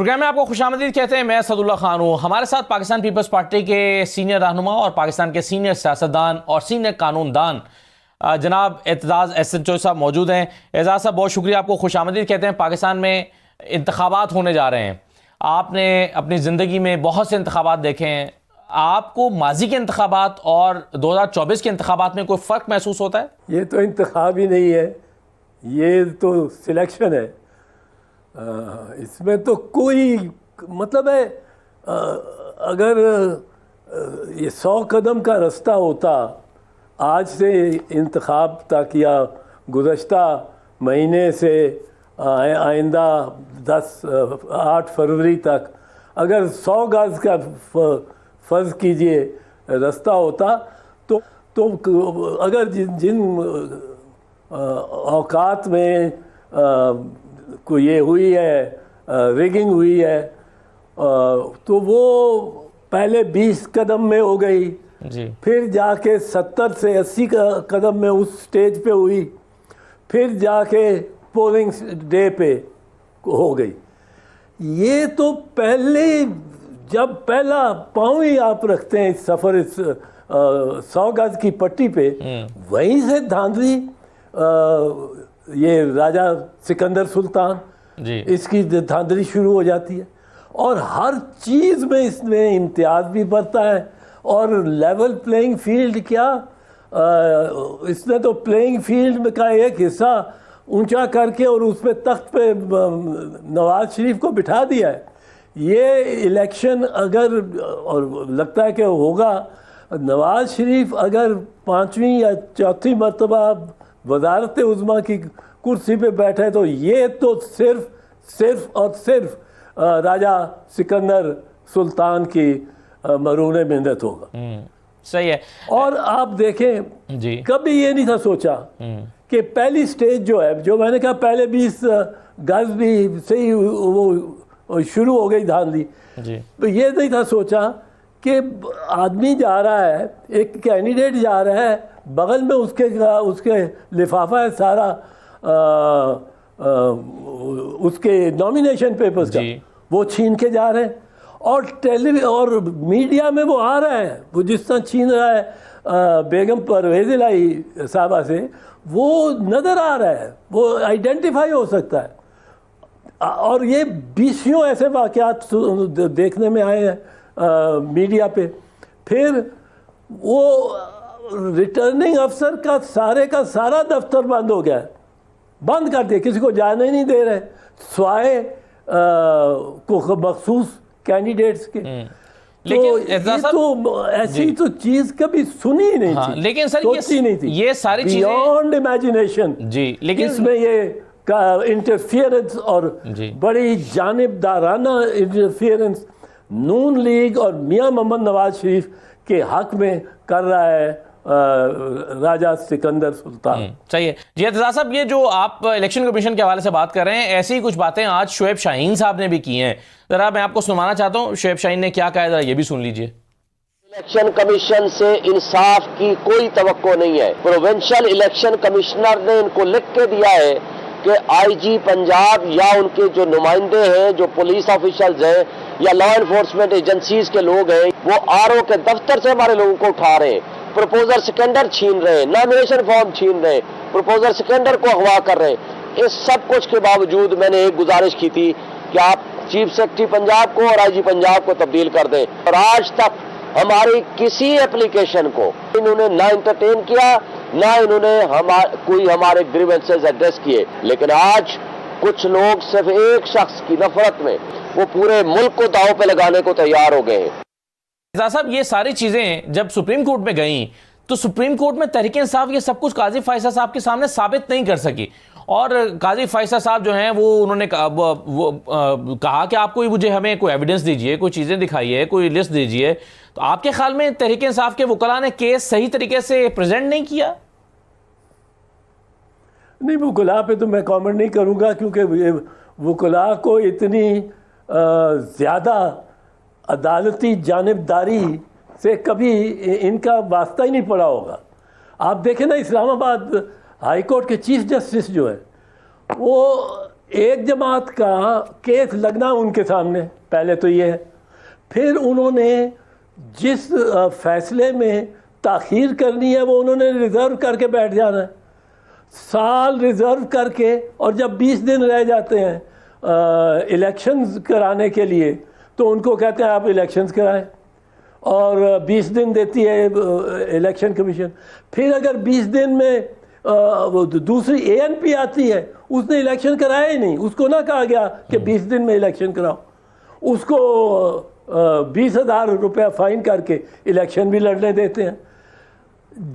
Programme में आपको खुशामदीद कहते हैं। मैं सदुल्ला खान हूँ। हमारे साथ पाकिस्तान पीपल्स पार्टी के सीनियर रहनुमा और पाकिस्तान के सीनियर सियासतदान और सीनियर कानूनदान जनाब एतजाज़ SHO साहब मौजूद हैं। एजाज़ साहब, बहुत शुक्रिया, आपको खुशामदीद कहते हैं। पाकिस्तान में इंतखाबात होने जा रहे हैं। आपने अपनी ज़िंदगी में बहुत से इंतखाबात देखे हैं। आपको माजी के इंतखाबात और 2024 के इंतखाबात में कोई फ़र्क महसूस होता है? ये तो इंतखाब ही नहीं है, ये तो सिलेक्शन है। इसमें तो कोई मतलब है, अगर ये 100 कदम का रास्ता होता आज से इंतखाब तक या गुज़श्ता महीने से आइंदा 8 फरवरी तक, अगर 100 गज़ का फ़र्ज़ कीजिए रास्ता होता तो अगर जिन औकात में को ये हुई है, रिगिंग हुई है, तो वो पहले 20 कदम में हो गई जी। फिर जाके 70 से 80 कदम में उस स्टेज पे हुई, फिर जाके पोलिंग डे पे हो गई। ये तो पहले जब पहला पाँव ही आप रखते हैं इस सफ़र, इस 100 गज की पट्टी पे, वहीं से धांधली ये राजा सिकंदर सुल्तान जी। इसकी धांधली शुरू हो जाती है। और हर चीज़ में इसमें इम्तियाज़ भी बढ़ता है। और लेवल प्लेइंग फील्ड क्या, इसने तो प्लेइंग फील्ड में का एक हिस्सा ऊंचा करके और उसमें तख्त पे नवाज शरीफ को बिठा दिया है। ये इलेक्शन अगर, और लगता है कि होगा, नवाज शरीफ अगर 5वीं या 4थी मरतबा वज़ारत उज़्मा की कुर्सी पे बैठे तो ये तो सिर्फ और सिर्फ राजा सिकंदर सुल्तान की मरून मिन्नत होगा। सही है। और आप देखें जी, कभी ये नहीं था सोचा कि पहली स्टेज जो है, जो मैंने कहा पहले 20 गज भी सही वो शुरू हो गई धांधली, तो ये नहीं था सोचा कि आदमी जा रहा है, एक कैंडिडेट जा रहा है, बगल में उसके लिफाफा है सारा उसके नॉमिनेशन पेपर्स का, वो छीन के जा रहे हैं। और मीडिया में वो आ रहा है, वो जिस तरह छीन रहा है बेगम परवेज़ इलाही साहबा से, वो नज़र आ रहा है, वो आइडेंटिफाई हो सकता है। और ये 20 ऐसे वाक़यात देखने में आए हैं मीडिया पे। फिर वो रिटर्निंग अफसर का सारा दफ्तर बंद हो गया, बंद कर दिया, किसी को जाने ही नहीं दे रहे, स्वाए को मखसूस कैंडिडेट्स के। लेकिन तो ऐसी तो चीज कभी सुनी ही नहीं थी, लेकिन सर सोची नहीं थी, ये सारी चीजें बियॉन्ड इमेजिनेशन जी। लेकिन इसमें ये इंटरफियरेंस और बड़ी जानिबदाराना इंटरफियरेंस नून लीग और मियां मोहम्मद नवाज शरीफ के हक में कर रहा है राजा सिकंदर सुल्तान। चाहिए जी। एतजाज़ साहब, ये जो आप इलेक्शन कमीशन के हवाले से बात कर रहे हैं, ऐसी ही कुछ बातें आज शुएब शाहीन साहब ने भी की हैं। जरा मैं आपको सुनवाना चाहता हूँ, शुएब शाहीन ने क्या कहा, जरा ये भी सुन लीजिए। इलेक्शन कमीशन से इंसाफ की कोई तवक्को नहीं है। प्रोविंशियल इलेक्शन कमिश्नर ने इनको लिख के दिया है कि IG पंजाब या उनके जो नुमाइंदे हैं, जो पुलिस ऑफिशियल्स हैं या लॉ एनफोर्समेंट एजेंसीज के लोग हैं, वो RO के दफ्तर से हमारे लोगों को उठा रहे हैं, प्रपोजर सिकंदर छीन रहे हैं, नॉमिनेशन फॉर्म छीन रहे हैं, प्रपोजर सिकंदर को अगवा कर रहे हैं। इस सब कुछ के बावजूद मैंने एक गुजारिश की थी कि आप चीफ सेक्रेटरी पंजाब को और IG पंजाब को तब्दील कर दें। और आज तक हमारी किसी एप्लीकेशन को इन्होंने ना इंटरटेन किया, ना इन्होंने कोई हमारे ग्रीवेंसेस एड्रेस किए। लेकिन आज कुछ लोग सिर्फ एक शख्स की नफरत में वो पूरे मुल्क को दांव पे लगाने को तैयार हो गए हैं। साहब, ये सारी चीजें जब सुप्रीम कोर्ट में गई तो सुप्रीम कोर्ट में तहरीक इंसाफ ये सब कुछ काजी फैसला साहब के सामने साबित नहीं कर सकी। और काजी फैसला साहब जो हैं वो उन्होंने कहा कि आप मुझे हमें कोई एविडेंस दीजिए, कोई चीज़ें दिखाइए, कोई लिस्ट दीजिए। तो आपके ख्याल में तहरीक इंसाफ के वकला ने केस सही तरीके से प्रेजेंट नहीं किया? नहीं, वकला पे तो मैं कमेंट नहीं करूँगा, क्योंकि वकला को इतनी ज़्यादा अदालती जानिबदारी से कभी इनका वास्ता ही नहीं पड़ा होगा। आप देखें ना, इस्लामाबाद हाई कोर्ट के चीफ जस्टिस जो है, वो एक जमात का केस लगना उनके सामने, पहले तो ये है। फिर उन्होंने जिस फैसले में ताख़ीर करनी है वो उन्होंने रिज़र्व करके बैठ जाना है, साल रिज़र्व करके, और जब 20 दिन रह जाते हैं इलेक्शंस कराने के लिए तो उनको कहते हैं आप इलेक्शंस कराएं, और 20 दिन देती है इलेक्शन कमीशन। फिर अगर 20 दिन में वो दूसरी ANP आती है, उसने इलेक्शन कराया ही नहीं, उसको ना कहा गया कि 20 दिन में इलेक्शन कराओ, उसको 20,000 रुपया फाइन करके इलेक्शन भी लड़ने देते हैं।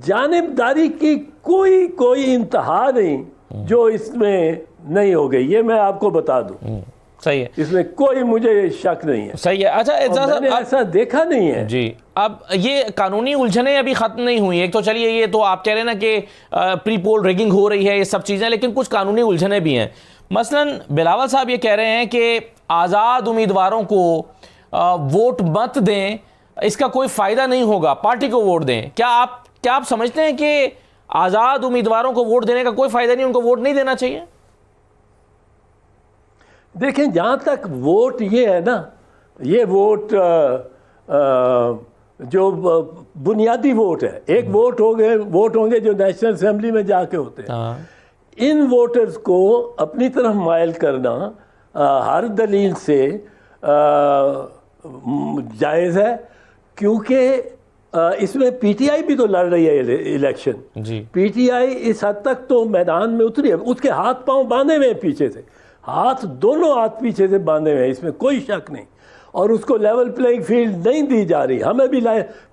जानिबदारी की कोई इंतहा नहीं जो इसमें नहीं हो गई, ये मैं आपको बता दूं। सही है, इसमें कोई मुझे शक नहीं है। सही है। अच्छा एजाज मैंने ऐसा देखा नहीं है जी। अब ये कानूनी उलझनें अभी खत्म नहीं हुई। एक तो चलिए ये तो आप कह रहे हैं ना कि प्री पोल रिगिंग हो रही है, ये सब चीज़ें, लेकिन कुछ कानूनी उलझनें भी हैं। मसलन बिलावल साहब ये कह रहे हैं कि आज़ाद उम्मीदवारों को वोट मत दें, इसका कोई फ़ायदा नहीं होगा, पार्टी को वोट दें। क्या आप समझते हैं कि आज़ाद उम्मीदवारों को वोट देने का कोई फ़ायदा नहीं, उनको वोट नहीं देना चाहिए? देखें, जहाँ तक वोट ये है ना, ये वोट जो बुनियादी वोट है, एक वोट होंगे जो नेशनल असेंबली में जाके होते हैं। इन वोटर्स को अपनी तरफ मायल करना हर दलील से जायज़ है, क्योंकि इसमें PTI भी तो लड़ रही है इलेक्शन जी। PTI इस हद तक तो मैदान में उतरी है, उसके हाथ पांव बांधे हुए हैं पीछे से, दोनों हाथ पीछे से बांधे हुए हैं, इसमें कोई शक नहीं। और उसको लेवल प्लेइंग फील्ड नहीं दी जा रही, हमें भी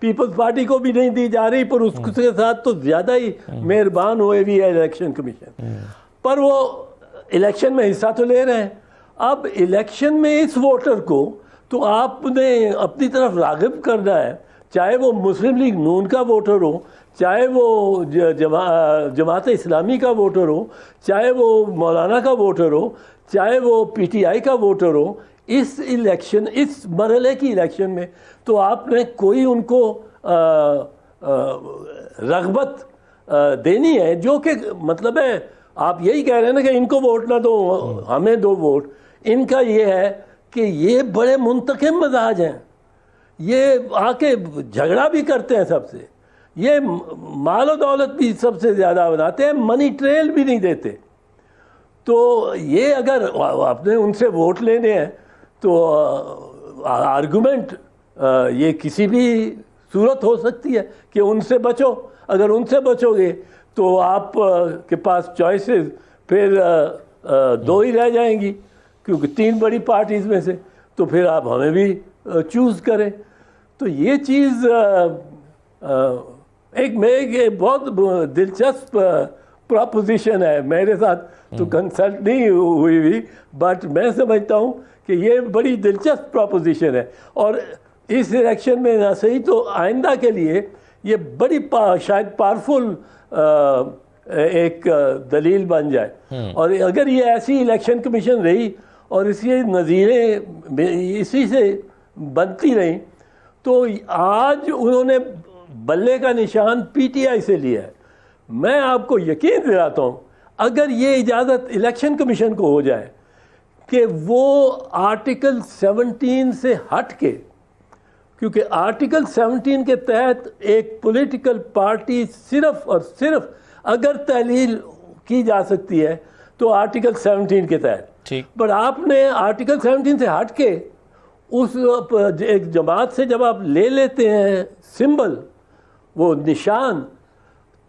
पीपल्स पार्टी को भी नहीं दी जा रही, पर उसके साथ तो ज़्यादा ही मेहरबान हुए भी है इलेक्शन कमीशन। पर वो इलेक्शन में हिस्सा तो ले रहे हैं। अब इलेक्शन में इस वोटर को तो आपने अपनी तरफ राग़िब करना है, चाहे वो मुस्लिम लीग नून का वोटर हो, चाहे वो जमात इस्लामी का वोटर हो, चाहे वो मौलाना का वोटर हो, चाहे वो PTI का वोटर हो। इस मरहले की इलेक्शन में तो आपने कोई उनको रग़बत देनी है, जो कि मतलब है आप यही कह रहे हैं ना कि इनको वोट ना दो, हमें दो वोट। इनका ये है कि ये बड़े मुंतकिम मिजाज हैं, ये आके झगड़ा भी करते हैं सबसे, ये माल और दौलत भी सबसे ज़्यादा बनाते हैं, मनी ट्रेल भी नहीं देते। तो ये अगर आपने उनसे वोट लेने हैं तो आर्गुमेंट ये किसी भी सूरत हो सकती है कि उनसे बचो। अगर उनसे बचोगे तो आप के पास चॉइसेस फिर 2 ही रह जाएंगी, क्योंकि 3 बड़ी पार्टीज़ में से, तो फिर आप हमें भी चूज़ करें। तो ये चीज़ एक बहुत दिलचस्प प्रपोजिशन है, मेरे साथ तो कंसल्ट नहीं हुई, बट मैं समझता हूँ कि ये बड़ी दिलचस्प प्रपोजिशन है। और इस इलेक्शन में ना सही तो आइंदा के लिए ये बड़ी शायद पावरफुल एक दलील बन जाए। और अगर ये ऐसी इलेक्शन कमीशन रही और इसकी नज़ीरें इसी से बनती रहीं, तो आज उन्होंने बल्ले का निशान PTI से लिया है। मैं आपको यकीन दिलाता हूँ, अगर ये इजाज़त इलेक्शन कमीशन को हो जाए कि वो आर्टिकल 17 से हट के, क्योंकि आर्टिकल 17 के तहत एक पॉलिटिकल पार्टी सिर्फ और सिर्फ अगर तहलील की जा सकती है तो आर्टिकल 17 के तहत, ठीक। पर आपने आर्टिकल 17 से हट के उस एक जमात से जब आप ले लेते हैं सिंबल, वो निशान,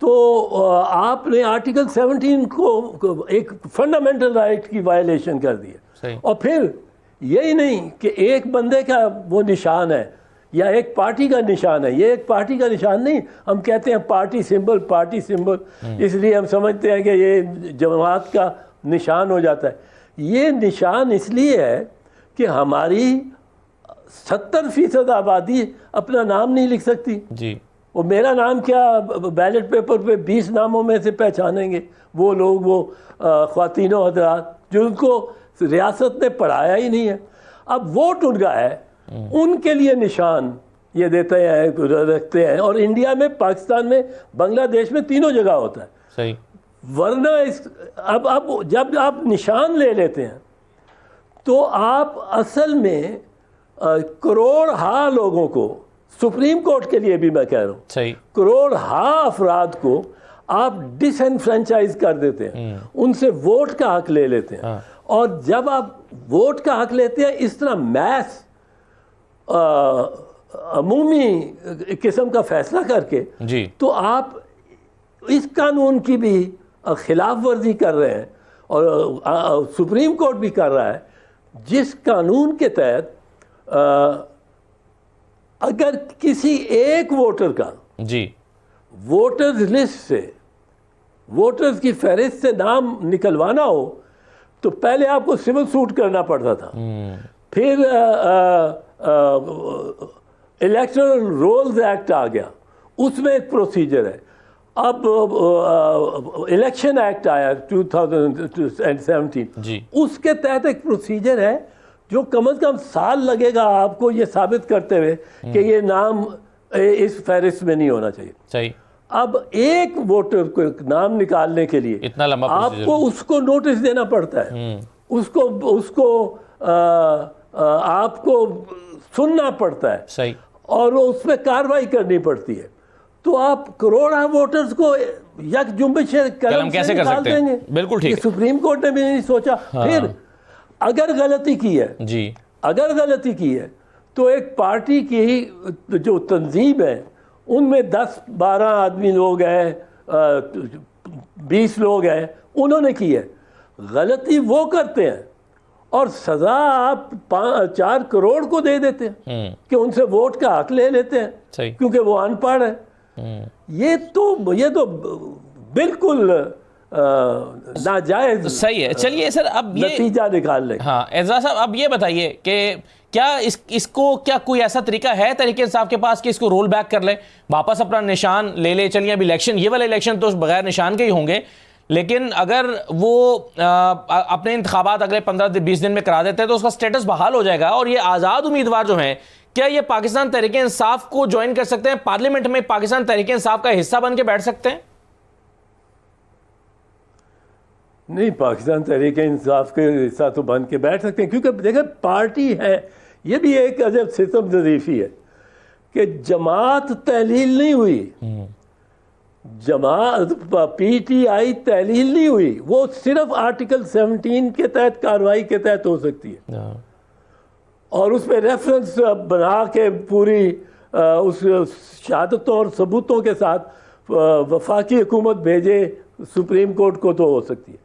तो आपने आर्टिकल 17 को एक फंडामेंटल राइट की वायलेशन कर दी है। और फिर यही नहीं कि एक बंदे का वो निशान है या एक पार्टी का निशान है, ये एक पार्टी का निशान नहीं। हम कहते हैं पार्टी सिंबल, इसलिए हम समझते हैं कि ये जमात का निशान हो जाता है। ये निशान इसलिए है कि हमारी 70% आबादी अपना नाम नहीं लिख सकती जी। वो मेरा नाम क्या बैलेट पेपर पे 20 नामों में से पहचानेंगे वो लोग, वो ख्वातीनों हजरात जिनको रियासत ने पढ़ाया ही नहीं है। अब वोट उनका है, उनके लिए निशान ये देते हैं, रखते हैं। और इंडिया में, पाकिस्तान में, बांग्लादेश में तीनों जगह होता है। सही। वरना अब जब आप निशान ले लेते हैं तो आप असल में करोड़ हा लोगों को, सुप्रीम कोर्ट के लिए भी मैं कह रहा हूँ, सही, करोड़ हा अफराद को आप डिसएनफ्रेंचाइज कर देते हैं, उनसे वोट का हक ले लेते हैं। और जब आप वोट का हक लेते हैं इस तरह मैस अमूमी किस्म का फैसला करके, जी, तो आप इस कानून की भी खिलाफ वर्जी कर रहे हैं। और सुप्रीम कोर्ट भी कर रहा है, जिस कानून के तहत अगर किसी एक वोटर का जी, वोटर्स लिस्ट से, वोटर्स की फहरिस्त से नाम निकलवाना हो तो पहले आपको सिविल सूट करना पड़ता था। फिर इलेक्टोरल रोल्स एक्ट आ गया, उसमें एक प्रोसीजर है। अब इलेक्शन एक्ट आया 2017, जी, उसके तहत एक प्रोसीजर है जो कम से कम साल लगेगा आपको ये साबित करते हुए कि ये नाम इस फहरिस्त में नहीं होना चाहिए। सही, अब एक वोटर को नाम निकालने के लिए इतना लंबा आपको उसको नोटिस देना पड़ता है, उसको आपको सुनना पड़ता है, सही, और उस पर कार्रवाई करनी पड़ती है। तो आप करोड़ों वोटर्स को यक जुम्बिश कलम कैसे कर सकते हैं? बिल्कुल ठीक है। सुप्रीम कोर्ट ने भी नहीं सोचा। फिर अगर गलती की है, जी, अगर गलती की है तो एक पार्टी की जो तंजीम है उनमें 10-12 आदमी लोग हैं, 20 लोग हैं, उन्होंने की है। गलती वो करते हैं और सज़ा आप 4 करोड़ को दे देते हैं कि उनसे वोट का हक ले लेते हैं, सही, क्योंकि वो अनपढ़ है। ये तो बिल्कुल नाजायज सही है। चलिए सर, अब ये नतीजा निकाल लें। हाँ एजाज साहब, अब ये बताइए कि क्या इसको क्या कोई ऐसा तरीका है तरीके इंसाफ के पास कि इसको रोल बैक कर ले, वापस अपना निशान ले ले? चलिए अब इलेक्शन, ये वाला इलेक्शन तो बगैर निशान के ही होंगे, लेकिन अगर वो अपने इंतखाबात अगले 15-20 दिन में करा देते हैं तो उसका स्टेटस बहाल हो जाएगा और ये आज़ाद उम्मीदवार जो हैं, क्या ये पाकिस्तान तहरीक इंसाफ को ज्वाइन कर सकते हैं? पार्लियामेंट में पाकिस्तान तहरीक इंसाफ का हिस्सा बन के बैठ सकते हैं? नहीं, पाकिस्तान तहरीक इंसाफ के हिस्सा तो बन के बैठ सकते हैं, क्योंकि देखिए पार्टी है, ये भी एक अजब सिस्टम ज़रीफ़ी है कि जमात तहलील नहीं हुई, जमात PTI तहलील नहीं हुई, वो सिर्फ आर्टिकल 17 के तहत कार्रवाई के तहत हो सकती है। और उस पर रेफरेंस बना के पूरी उस शहादतों और सबूतों के साथ वफाकी हुकूमत भेजे सुप्रीम कोर्ट को तो हो सकती है,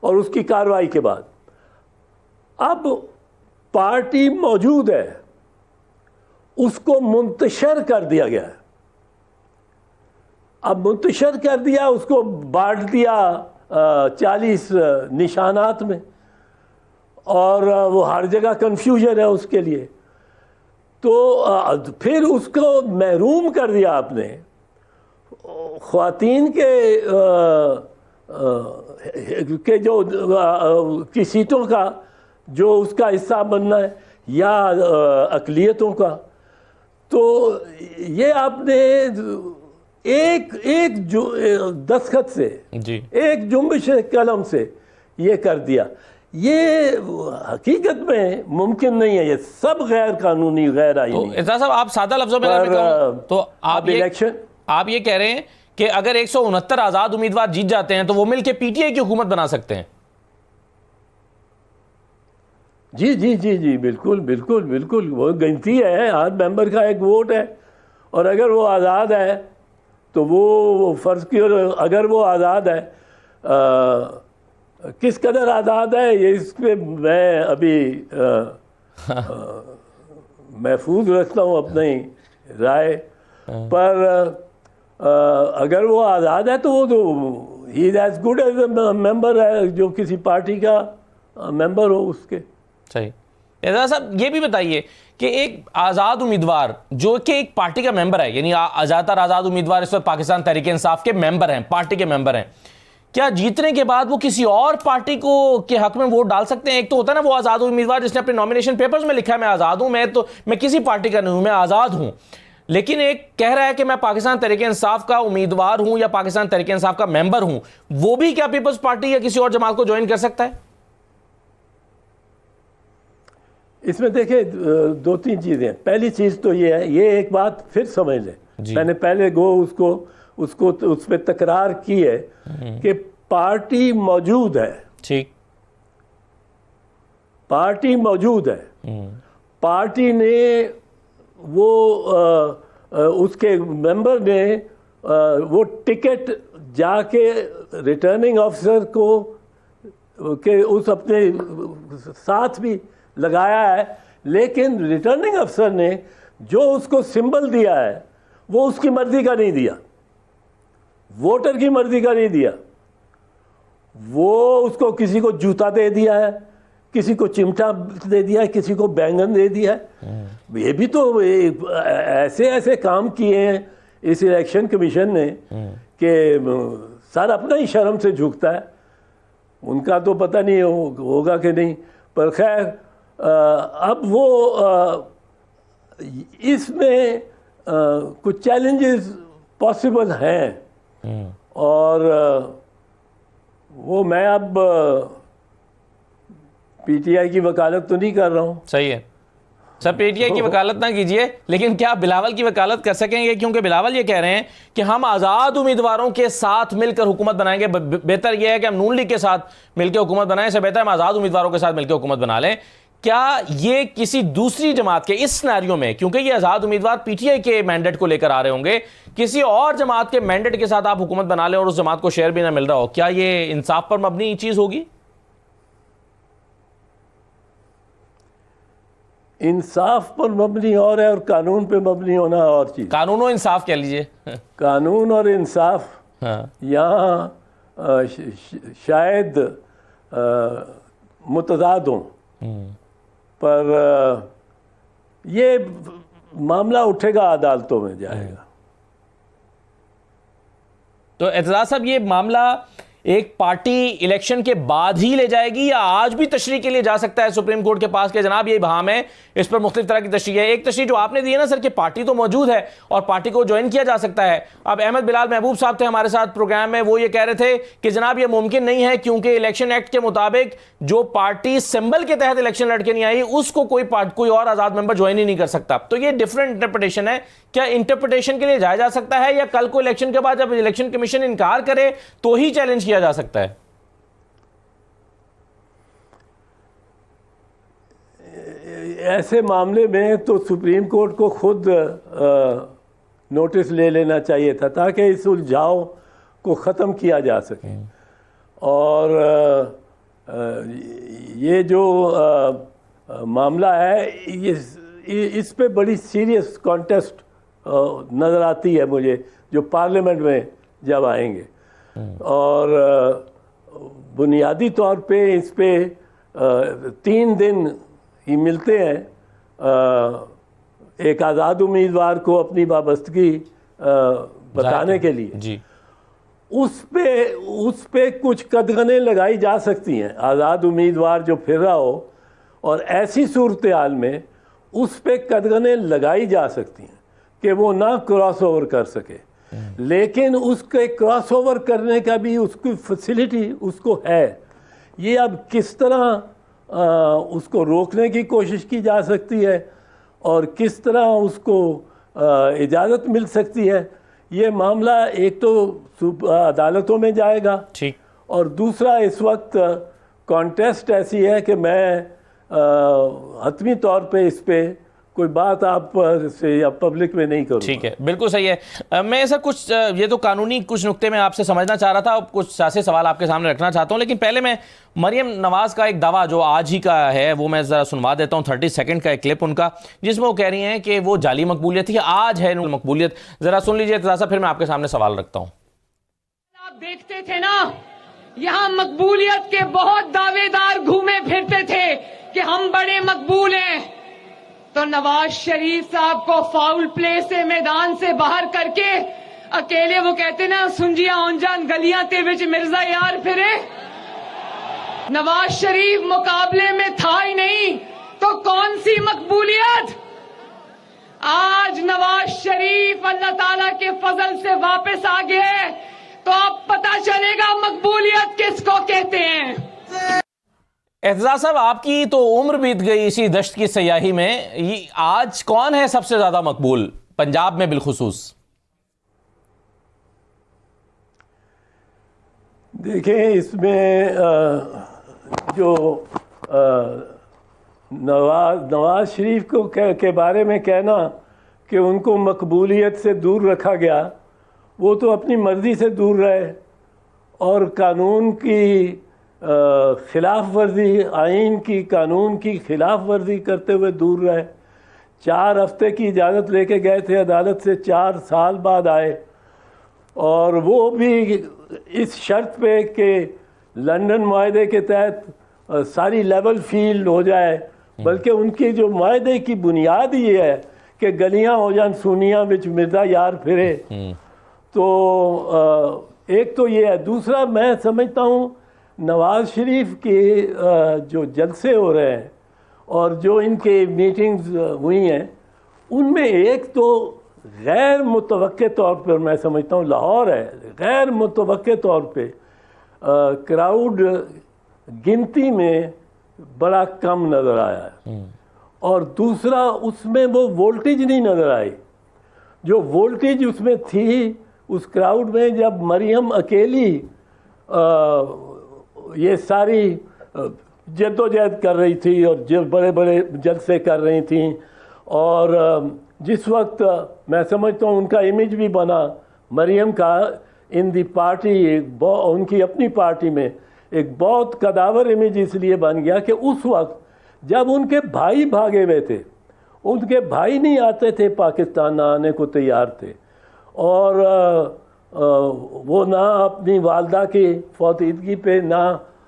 और उसकी कार्रवाई के बाद। अब पार्टी मौजूद है, उसको मुंतशर कर दिया गया है। अब मुंतशर कर दिया, उसको बांट दिया 40 निशानात में, और वो हर जगह कंफ्यूजन है उसके लिए। तो फिर उसको महरूम कर दिया आपने ख्वातीन के जो की सीटों का, जो उसका हिस्सा बनना है, या अक़लियतों का। तो ये आपने एक जो दस्तखत से जी, एक जुम्बिश कलम से ये कर दिया। ये हकीकत में मुमकिन नहीं है, ये सब गैर कानूनी, गैर आईनी। तो इजाज़ साहब, आप सादा लफ्जों में अगर मैं कहूं, तो आप ये कह रहे हैं कि अगर 169 आज़ाद उम्मीदवार जीत जाते हैं तो वो मिलकर PTI की हुकूमत बना सकते हैं? जी जी जी जी, बिल्कुल बिल्कुल बिल्कुल। वो गिनती है, हर मेंबर का एक वोट है, और अगर वो आज़ाद है तो वो फ़र्ज़ की, अगर वो आज़ाद है, किस कदर आज़ाद है ये इस पर मैं अभी महफूज रखता हूँ अपनी राय, पर अगर वो आज़ाद है तो वो तो ही is as good as a member है जो किसी पार्टी का मेंबर हो उसके। सही। एजाज साहब, ये भी बताइए कि एक आज़ाद उम्मीदवार जो कि एक पार्टी का मेंबर है, यानी ज़्यादातर आज़ाद उम्मीदवार इस वक्त पाकिस्तान तहरीक इंसाफ के मेंबर हैं, पार्टी के मेंबर हैं, क्या जीतने के बाद वो किसी और पार्टी को के हक में वोट डाल सकते हैं? एक तो होता है ना वो आज़ाद उम्मीदवार जिसने अपने नॉमिनेशन पेपर्स में लिखा है मैं आज़ाद हूं, मैं किसी पार्टी का नहीं हूं, मैं आज़ाद हूं, लेकिन एक कह रहा है कि मैं पाकिस्तान तहरीक इंसाफ का उम्मीदवार हूं या पाकिस्तान तहरीक इंसाफ का मेंबर हूं, वो भी क्या पीपल्स पार्टी या किसी और जमात को ज्वाइन कर सकता है? इसमें देखिए दो तीन चीजें। पहली चीज तो ये है, ये एक बात फिर समझ लें, मैंने पहले उसको उस पर तकरार की है कि पार्टी मौजूद है। ठीक, पार्टी मौजूद है। पार्टी ने वो उसके मेंबर ने वो टिकट जाके रिटर्निंग ऑफिसर को के उस अपने साथ भी लगाया है, लेकिन रिटर्निंग अफसर ने जो उसको सिंबल दिया है वो उसकी मर्जी का नहीं दिया, वोटर की मर्जी का नहीं दिया। वो उसको किसी को जूता दे दिया है, किसी को चिमटा दे दिया है, किसी को बैंगन दे दिया है। ये भी तो ऐसे ऐसे काम किए हैं इस इलेक्शन कमीशन ने कि सर अपना ही शर्म से झुकता है। उनका तो पता नहीं होगा कि नहीं, पर खैर अब वो इसमें कुछ चैलेंजेस पॉसिबल हैं और वो मैं अब पीटीआई की वकालत तो नहीं कर रहा हूँ। सही है सर, पीटीआई की वकालत ना कीजिए, लेकिन क्या बिलावल की वकालत कर सकेंगे? क्योंकि बिलावल ये कह रहे हैं कि हम आज़ाद उम्मीदवारों के साथ मिलकर हुकूमत बनाएंगे। बेहतर यह है कि हम नून लीग के साथ मिलकर हुकूमत बनाएं, इससे बेहतर हम आज़ाद उम्मीदवारों के साथ मिलकर हुकूमत बना लें। क्या ये किसी दूसरी जमात के इस सिनेरियो में, क्योंकि ये आज़ाद उम्मीदवार पीटीआई के मैंडेट को लेकर आ रहे होंगे, किसी और जमात के मैंडेट के साथ आप हुकूमत बना लें और उस जमात को शेयर भी ना मिल रहा हो, क्या ये इंसाफ पर मबनी चीज़ होगी? इंसाफ पर मबनी और है और कानून पे मबनी होना और चीज। कानून और इंसाफ कह लीजिए। कानून और इंसाफ यहाँ शायद मुतजाद हों, पर ये मामला उठेगा, अदालतों में जाएगा। तो एतजाज साहब, ये मामला एक पार्टी इलेक्शन के बाद ही ले जाएगी या आज भी तशरीह के लिए जा सकता है सुप्रीम कोर्ट के पास के जनाब ये बहाम है? इस पर मुख्तलिफ तरह की तशरीह है। एक तशरीह जो आपने दी है ना सर, कि पार्टी तो मौजूद है और पार्टी को ज्वाइन किया जा सकता है। अब अहमद बिलाल महबूब साहब थे हमारे साथ प्रोग्राम में, वो ये कह रहे थे कि जनाब ये मुमकिन नहीं है क्योंकि इलेक्शन एक्ट के मुताबिक जो पार्टी सिंबल के तहत इलेक्शन लड़के नहीं आई उसको कोई और आजाद मेंबर ज्वाइन ही नहीं कर सकता। तो ये डिफरेंट इंटरप्रिटेशन है। क्या इंटरप्रिटेशन के लिए जाया जा सकता है या कल को इलेक्शन के बाद जब इलेक्शन कमीशन इनकार करे तो ही चैलेंज किया जा सकता है? ऐसे मामले में तो सुप्रीम कोर्ट को खुद नोटिस ले लेना चाहिए था ताकि इस उलझाव को ख़त्म किया जा सके। और ये जो मामला है इस पे बड़ी सीरियस कॉन्टेस्ट नज़र आती है मुझे, जो पार्लियामेंट में जब आएंगे। और बुनियादी तौर पे इस पे 3 दिन ही मिलते हैं एक आज़ाद उम्मीदवार को अपनी वाबस्तगी बताने के लिए जी। उस पे कुछ कदगने लगाई जा सकती हैं। आज़ाद उम्मीदवार जो फिर रहा हो और ऐसी सूरत हाल में उस पे कदगने लगाई जा सकती हैं कि वो ना क्रॉस ओवर कर सके, लेकिन उसके क्रॉस ओवर करने का भी उसकी फैसिलिटी उसको है। ये अब किस तरह उसको रोकने की कोशिश की जा सकती है और किस तरह उसको इजाज़त मिल सकती है, ये मामला एक तो अदालतों में जाएगा, ठीक, और दूसरा इस वक्त कॉन्टेस्ट ऐसी है कि मैं हतमी तौर पे इस पे कोई बात आप से या पब्लिक में नहीं करूँगा। ठीक है, बिल्कुल सही है। मैं ऐसा कुछ ये तो कानूनी कुछ नुक्ते में आपसे समझना चाह रहा था, कुछ सियासी सवाल आपके सामने रखना चाहता हूँ, लेकिन पहले मैं मरियम नवाज़ का एक दावा जो आज ही का है वो मैं ज़रा सुनवा देता हूँ। 30 सेकंड का एक क्लिप उनका, जिसमें वो कह रही हैं कि वो जाली मकबूलियत थी, आज है मकबूलियत। ज़रा सुन लीजिए थोड़ा, फिर मैं आपके सामने सवाल रखता हूँ। आप देखते थे ना, यहाँ मकबूलियत के बहुत दावेदार घूमे फिरते थे कि हम बड़े मकबूल हैं, तो नवाज शरीफ साहब को फाउल प्ले से मैदान से बाहर करके अकेले वो कहते ना सुंजिया औंजान गलियां ते विच मिर्जा यार फिरे। नवाज शरीफ मुकाबले में था ही नहीं तो कौन सी मकबूलियत। आज नवाज शरीफ अल्लाह ताला के फजल से वापस आ गए तो अब पता चलेगा मकबूलियत किसको कहते हैं। एतजाज साहब, आपकी तो उम्र बीत गई इसी दश्त की सयाही में, ये आज कौन है सबसे ज्यादा मकबूल पंजाब में बिलखुसूस? देखें, इसमें जो नवाज शरीफ को के बारे में कहना कि उनको मकबूलियत से दूर रखा गया, वो तो अपनी मर्ज़ी से दूर रहे और कानून की ख़िलाफ़ वर्जी, आइन की, कानून की ख़िलाफ़ वर्जी करते हुए दूर रहे। 4 हफ्ते की इजाज़त लेके गए थे अदालत से, 4 साल बाद आए, और वो भी इस शर्त पे कि लंदन माहदे के तहत सारी लेवल फील्ड हो जाए, बल्कि उनकी जो माहदे की बुनियाद ये है कि गलियां हो जान सुनियां बिच मिर्जा यार फिरे। तो एक तो ये है। दूसरा, मैं समझता हूँ नवाज शरीफ के जो जलसे हो रहे हैं और जो इनके मीटिंग्स हुई हैं, उनमें एक तो गैर मुतवक्के तौर पर, मैं समझता हूँ लाहौर है, गैर मुतवक्के तौर पे क्राउड गिनती में बड़ा कम नज़र आया है। और दूसरा, उसमें वो वोल्टेज नहीं नज़र आई जो वोल्टेज उसमें थी उस क्राउड में, जब मरियम अकेली ये सारी जद्दोजहद कर रही थी और जो बड़े बड़े जलसे कर रही थी। और जिस वक्त मैं समझता हूँ उनका इमेज भी बना मरियम का इन दी पार्टी, उनकी अपनी पार्टी में एक बहुत कदावर इमेज इसलिए बन गया कि उस वक्त जब उनके भाई भागे हुए थे, उनके भाई नहीं आते थे, पाकिस्तान आने को तैयार थे, और वो ना अपनी वालदा की फौतगी पे, ना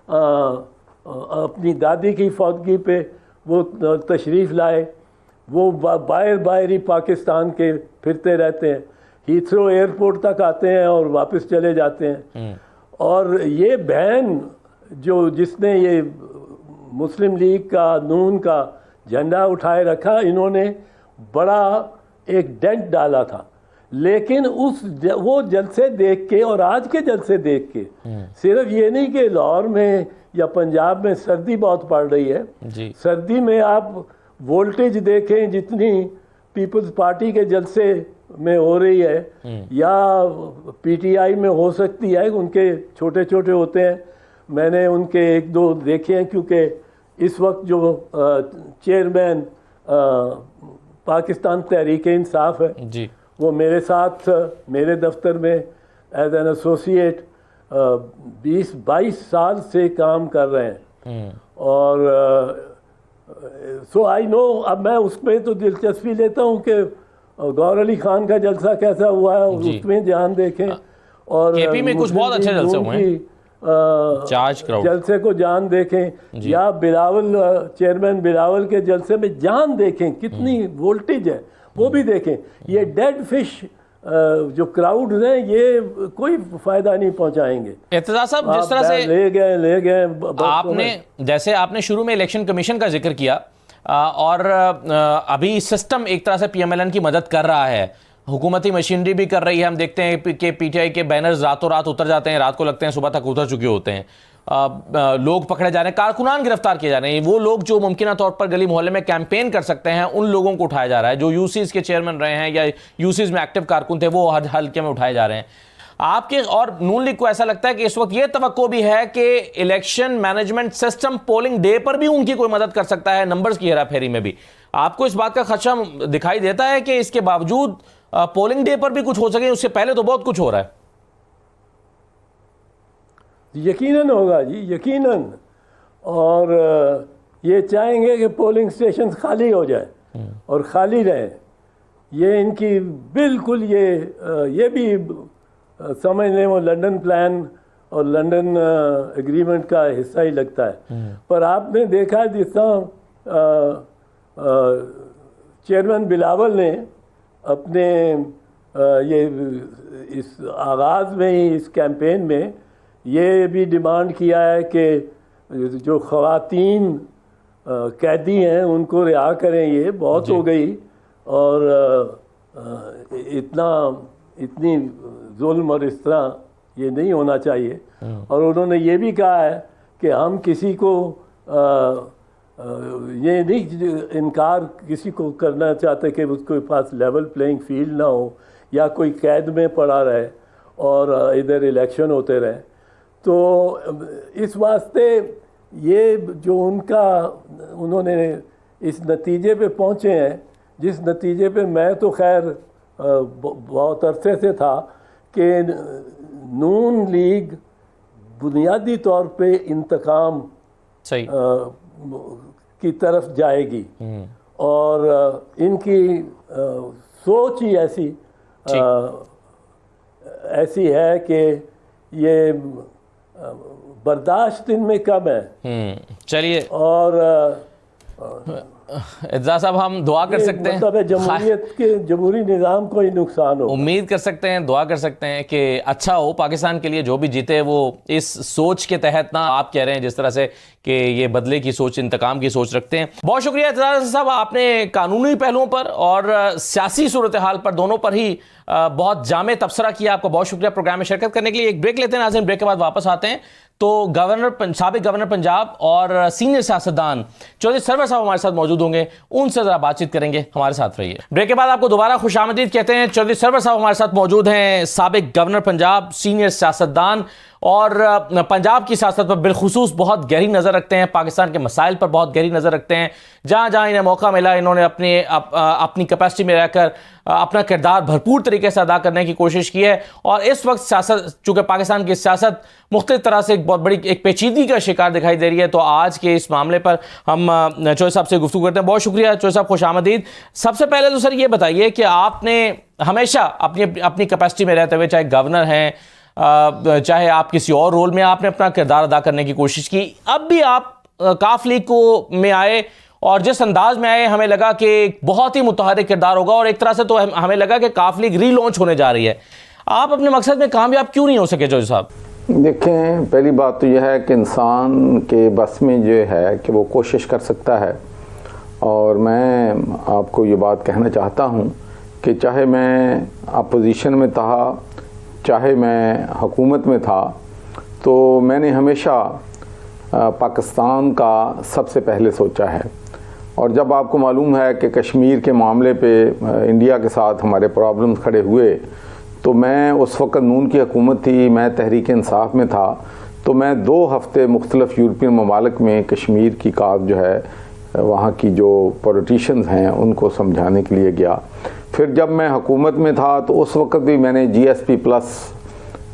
अपनी दादी की फौतगी पे वो तशरीफ़ लाए। वो बाहर ही पाकिस्तान के फिरते रहते हैं, हीथ्रो एयरपोर्ट तक आते हैं और वापस चले जाते हैं। और ये बहन जिसने ये मुस्लिम लीग का, नून का झंडा उठाए रखा, इन्होंने बड़ा एक डेंट डाला था। लेकिन वो जलसे देख के और आज के जलसे देख के, सिर्फ ये नहीं कि लाहौर में या पंजाब में सर्दी बहुत पड़ रही है जी। सर्दी में आप वोल्टेज देखें जितनी पीपल्स पार्टी के जलसे में हो रही है या पीटीआई में हो सकती है, उनके छोटे छोटे होते हैं। मैंने उनके 1-2 देखे हैं, क्योंकि इस वक्त जो चेयरमैन पाकिस्तान तहरीक इंसाफ है जी, वो मेरे साथ मेरे दफ्तर में एज एन एसोसिएट 20-22 साल से काम कर रहे हैं। और सो आई नो, अब मैं उसमें तो दिलचस्पी लेता हूँ कि गौर अली खान का जलसा कैसा हुआ है, उसमें ध्यान देखें। और केपी में कुछ बहुत अच्छे जलसे हुए हैं, जलसे को जान देखें, या चेयरमैन बिलावल के जलसे में जान देखें कितनी वोल्टेज है, वो भी देखें। ये डेड फिश जो क्राउड हैं, ये कोई फायदा नहीं पहुंचाएंगे। एतजाज साहब, जिस तरह से ले गए आपने, जैसे आपने शुरू में इलेक्शन कमीशन का जिक्र किया, और अभी सिस्टम एक तरह से पीएमएलएन की मदद कर रहा है, हुकूमती मशीनरी भी कर रही है। हम देखते हैं कि पीटीआई के बैनर्स रातों रात उतर जाते हैं, रात को लगते हैं सुबह तक उतर चुके होते हैं। लोग पकड़े जा रहे हैं, कारकुनान गिरफ्तार किए जा रहे हैं। वो लोग जो मुमकिन तौर पर गली मोहल्ले में कैंपेन कर सकते हैं, उन लोगों को उठाया जा रहा है। जो यूसीज के चेयरमैन रहे हैं या यूसीज में एक्टिव कारकुन थे, वो हर हल्के में उठाए जा रहे हैं। आपके और नून लीग को ऐसा लगता है कि इस वक्त ये तवक्को भी है कि election management system polling day पर भी उनकी कोई मदद कर सकता है, नंबर्स की हेराफेरी में भी? आपको इस बात का खदशा दिखाई देता है कि इसके बावजूद पोलिंग डे पर भी कुछ हो सके? उससे पहले तो बहुत कुछ हो रहा है। यकीनन होगा जी, यकीनन। और ये चाहेंगे कि पोलिंग स्टेशन खाली हो जाए और खाली रहे। ये इनकी बिल्कुल ये भी समझ लें वो लंदन प्लान और लंदन एग्रीमेंट का हिस्सा ही लगता है। पर आपने देखा जिस तरह चेयरमैन बिलावल ने अपने ये इस आगाज़ में ही, इस कैंपेन में ये भी डिमांड किया है कि जो ख़वातीन कैदी हैं उनको रिहा करें। ये बहुत हो गई और इतनी जुल्म और इस तरह ये नहीं होना चाहिए। और उन्होंने ये भी कहा है कि हम किसी को ये नहीं इनकार किसी को करना चाहते कि उसके पास लेवल प्लेइंग फील्ड ना हो या कोई कैद में पड़ा रहे और इधर इलेक्शन होते रहे। तो इस वास्ते ये जो उन्होंने इस नतीजे पे पहुँचे हैं, जिस नतीजे पे मैं तो खैर बहुत अरसे से था कि नून लीग बुनियादी तौर पे इंतकाम सही की तरफ जाएगी और इनकी सोच ही ऐसी है कि ये बर्दाश्त इनमें कम है। चलिए, और एजाज साहब हम दुआ कर सकते हैं, मतलब जमहूरियत के जमहूरी निज़ाम को ही नुकसान हो। उम्मीद कर सकते हैं, दुआ कर सकते हैं कि अच्छा हो पाकिस्तान के लिए, जो भी जीते वो इस सोच के तहत ना, आप कह रहे हैं जिस तरह से कि ये बदले की सोच, इंतकाम की सोच रखते हैं। बहुत शुक्रिया एजाज साहब, आपने कानूनी पहलुओं पर और सियासी सूरत हाल पर दोनों पर ही बहुत जामे तबसरा किया। आपका बहुत शुक्रिया प्रोग्राम में शिरकत करने के लिए। एक ब्रेक लेते हैं नाज़रीन, ब्रेक के बाद वापस आते हैं। तो साबिक गवर्नर पंजाब और सीनियर सियासतदान चौधरी सरवर साहब हमारे साथ मौजूद होंगे, उनसे जरा बातचीत करेंगे। हमारे साथ रहिए। ब्रेक के बाद आपको दोबारा खुशामदीद कहते हैं। चौधरी सरवर साहब हमारे साथ मौजूद हैं, साबिक गवर्नर पंजाब, सीनियर सियासतदान और पंजाब की सियासत पर बिलखुसूस बहुत गहरी नज़र रखते हैं, पाकिस्तान के मसाइल पर बहुत गहरी नज़र रखते हैं। जहाँ जहाँ इन्हें मौका मिला इन्होंने अपनी कैपेसिटी में रहकर अपना किरदार भरपूर तरीके से अदा करने की कोशिश की है। और इस वक्त सियासत, चूँकि पाकिस्तान की सियासत मुख्तलिफ तरह से एक बहुत बड़ी एक पेचीदगी का शिकार दिखाई दे रही है, तो आज के इस मामले पर हम चौधरी साहब से गुफ्तगू करते हैं। बहुत शुक्रिया चौधरी साहब, खुश आमदीद। सबसे पहले तो सर ये बताइए कि आपने हमेशा अपनी कैपेसिटी में रहते हुए, चाहे गवर्नर हैं चाहे आप किसी और रोल में, आपने अपना किरदार अदा करने की कोशिश की। अब भी आप काफ लीग को में आए और जिस अंदाज में आए हमें लगा कि बहुत ही मुतहरिक किरदार होगा, और एक तरह से तो हमें लगा कि काफ लीग रीलॉन्च होने जा रही है। आप अपने मकसद में कामयाब क्यों नहीं हो सके चौधरी साहब? देखें, पहली बात तो यह है कि इंसान के बस में जो है कि वो कोशिश कर सकता है, और मैं आपको ये बात कहना चाहता हूँ कि चाहे मैं अपोजिशन में था, चाहे मैं हुकूमत में था, तो मैंने हमेशा पाकिस्तान का सबसे पहले सोचा है। और जब आपको मालूम है कि कश्मीर के मामले पे इंडिया के साथ हमारे प्रॉब्लम्स खड़े हुए, तो मैं उस वक़्त नून की हुकूमत थी, मैं तहरीक इंसाफ में था, तो मैं 2 हफ़्ते मुख्तलिफ़ यूरोपियन ममालिक में कश्मीर की काज जो है, वहाँ की जो पॉलिटिशियंस हैं उनको समझाने के लिए गया। फिर जब मैं हुकूमत में था तो उस वक़्त भी मैंने GSP प्लस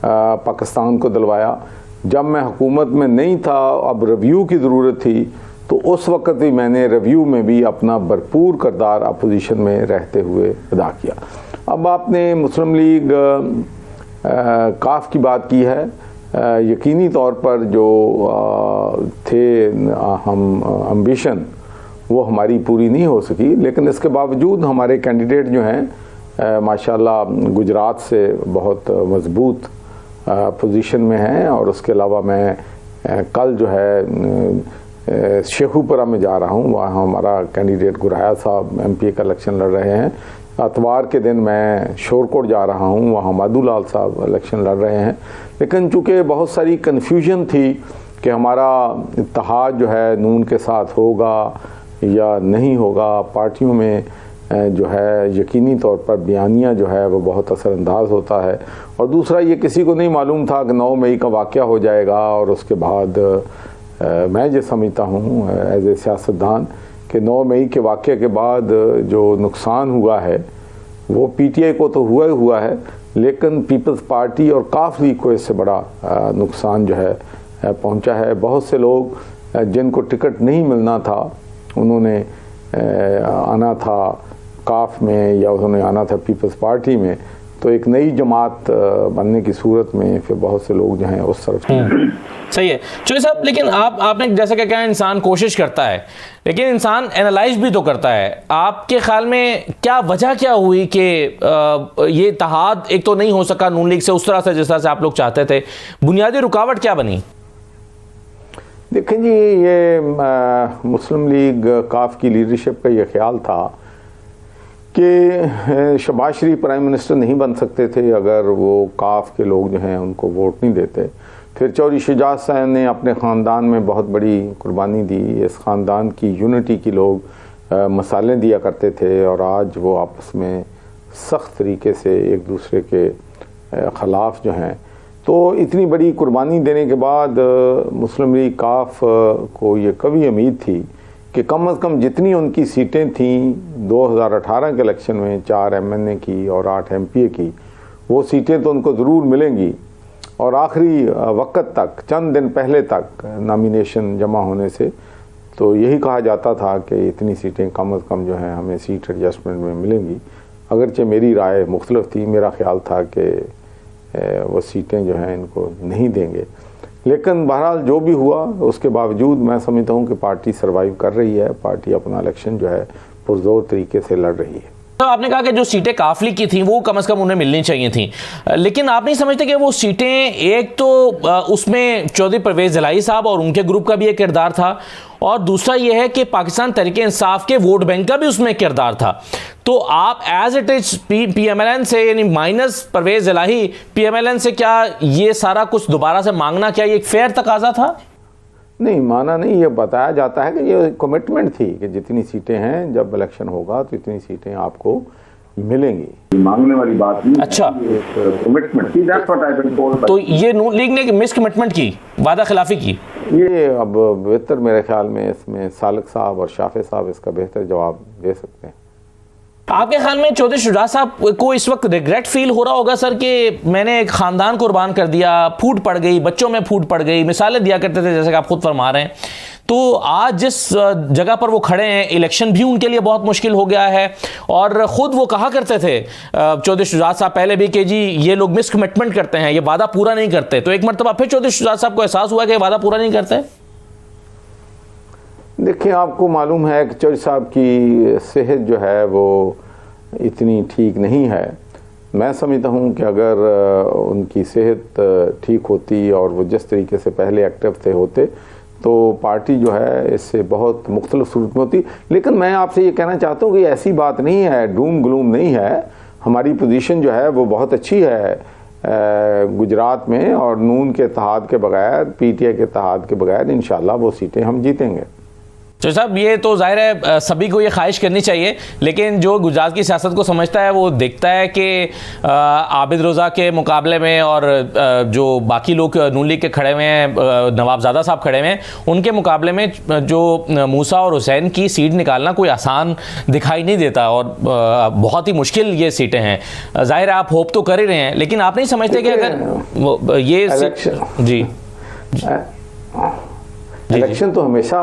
पाकिस्तान को दिलवाया। जब मैं हुकूमत में नहीं था, अब रिव्यू की ज़रूरत थी, तो उस वक़्त भी मैंने रिव्यू में भी अपना भरपूर किरदार अपोजिशन में रहते हुए अदा किया। अब आपने मुस्लिम लीग काफ की बात की है, यकीनी तौर पर जो थे हम एम्बिशन, वो हमारी पूरी नहीं हो सकी, लेकिन इसके बावजूद हमारे कैंडिडेट जो हैं माशाल्लाह गुजरात से बहुत मजबूत पोजीशन में हैं। और उसके अलावा मैं कल जो है शेखुपुरा में जा रहा हूँ, वहाँ हमारा कैंडिडेट गुराया साहब MP का इलेक्शन लड़ रहे हैं। अतवार के दिन मैं शोरकोट जा रहा हूँ, वहाँ माधुलाल साहब इलेक्शन लड़ रहे हैं। लेकिन चूँकि बहुत सारी कन्फ्यूजन थी कि हमारा इत्तेहाद जो है नून के साथ होगा या नहीं होगा, पार्टियों में जो है यकीनी तौर पर बयानिया जो है वो बहुत असरअंदाज होता है। और दूसरा ये किसी को नहीं मालूम था कि 9 मई का वाक़या हो जाएगा, और उसके बाद मैं ये समझता हूँ एज ए सियासतदान कि 9 मई के वाक़े के बाद जो नुकसान हुआ है वो PTI को तो हुआ ही हुआ है, लेकिन पीपल्स पार्टी और काफ लीग को इससे बड़ा नुकसान जो है पहुँचा है। बहुत से लोग जिनको टिकट नहीं मिलना था, उन्होंने आना था काफ में या उन्होंने आना था पीपल्स पार्टी में, तो एक नई जमात बनने की सूरत में फिर बहुत से लोग जो हैं उस तरफ। सही है चौधरी साहब, लेकिन आपने जैसे क्या कहा, इंसान कोशिश करता है लेकिन इंसान एनालाइज भी तो करता है। आपके ख्याल में क्या वजह क्या हुई कि ये इत्तेहाद एक तो नहीं हो सका नून लीग से उस तरह से जिस तरह से आप लोग चाहते थे? बुनियादी रुकावट क्या बनी? देखें जी, ये मुस्लिम लीग काफ की लीडरशिप का ये ख्याल था कि शहबाज शरीफ प्राइम मिनिस्टर नहीं बन सकते थे अगर वो काफ के लोग जो हैं उनको वोट नहीं देते। फिर चौधरी शुजात साहब ने अपने ख़ानदान में बहुत बड़ी कुर्बानी दी, इस ख़ानदान की यूनिटी की लोग मसाले दिया करते थे और आज वो आपस में सख्त तरीके से एक दूसरे के ख़िलाफ़ जो हैं। तो इतनी बड़ी कुर्बानी देने के बाद मुस्लिम लीग काफ को ये कभी उम्मीद थी कि कम से कम जितनी उनकी सीटें थीं 2018 के इलेक्शन में 4 MNA की और 8 MPA की, वो सीटें तो उनको ज़रूर मिलेंगी। और आखिरी वक्त तक, चंद दिन पहले तक नॉमिनेशन जमा होने से तो यही कहा जाता था कि इतनी सीटें कम से कम जो हैं हमें सीट एडजस्टमेंट में मिलेंगी। अगरचे मेरी राय मुख्तलिफ थी, मेरा ख्याल था कि वो सीटें जो हैं इनको नहीं देंगे, लेकिन बहरहाल जो भी हुआ उसके बावजूद मैं समझता हूँ कि पार्टी सर्वाइव कर रही है। पार्टी अपना इलेक्शन जो है पुरजोर तरीके से लड़ रही है। तो आपने कहा कि जो सीटें काफली की थी वो कम से कम उन्हें मिलनी चाहिए थी, लेकिन आप नहीं समझते कि वो सीटें, एक तो उसमें चौधरी परवेज इलाही साहब और उनके ग्रुप का भी एक किरदार था, और दूसरा यह है कि पाकिस्तान तहरीक-ए-इंसाफ के वोट बैंक का भी उसमें किरदार था। तो आप एज इट इज PMLN से, यानी माइनस परवेज इलाही, PMLN से क्या ये सारा कुछ दोबारा से मांगना, क्या ये एक फेयर तकाजा था? नहीं, माना नहीं, ये बताया जाता है कि ये कमिटमेंट थी कि जितनी सीटें हैं जब इलेक्शन होगा तो इतनी सीटें आपको मिलेंगी। मांगने वाली बात नहीं। अच्छा, कमिटमेंट थी, that's what I can told. तो ये नून लीग ने मिस कमिटमेंट की, वादा खिलाफी की। ये अब बेहतर मेरे ख्याल में इसमें सालिक साहब और शाफे साहब इसका बेहतर जवाब दे सकते हैं। आपके ख्याल में चौधरी शुजात साहब को इस वक्त रिग्रेट फील हो रहा होगा सर कि मैंने एक ख़ानदान कुर्बान कर दिया, फूट पड़ गई, बच्चों में फूट पड़ गई, मिसालें दिया करते थे जैसे कि आप खुद फरमा रहे हैं। तो आज जिस जगह पर वो खड़े हैं, इलेक्शन भी उनके लिए बहुत मुश्किल हो गया है, और ख़ुद वो कहा करते थे चौधरी शुजात साहब पहले भी कि जी ये लोग मिस कमिटमेंट करते हैं, ये वादा पूरा नहीं करते। तो एक मरतबा फिर चौधरी शुजात साहब को एहसास हुआ कि वादा पूरा नहीं करते। देखिए, आपको मालूम है कि चौधरी साहब की सेहत जो है वो इतनी ठीक नहीं है। मैं समझता हूँ कि अगर उनकी सेहत ठीक होती और वो जिस तरीके से पहले एक्टिव थे होते तो पार्टी जो है इससे बहुत मुख्तलिफ सूरत में होती। लेकिन मैं आपसे ये कहना चाहता हूँ कि ऐसी बात नहीं है, डूम ग्लूम नहीं है। हमारी पोजीशन जो है वो बहुत अच्छी है गुजरात में, और नून के इत्तेहाद के बगैर, PTI के इत्तेहाद के बगैर इंशाल्लाह वो सीटें हम जीतेंगे। तो साहब ये तो जाहिर है सभी को ये ख्वाहिश करनी चाहिए, लेकिन जो गुजरात की सियासत को समझता है वो देखता है कि आबिद रोज़ा के मुकाबले में और जो बाकी लोग नून लीग के खड़े हुए हैं, नवाबजादा साहब खड़े हुए हैं, उनके मुकाबले में जो मूसा और हुसैन की सीट निकालना कोई आसान दिखाई नहीं देता, और बहुत ही मुश्किल ये सीटें हैं। जाहिर है आप होप तो कर ही रहे हैं, लेकिन आप नहीं समझते कि अगर ये जी इलेक्शन तो हमेशा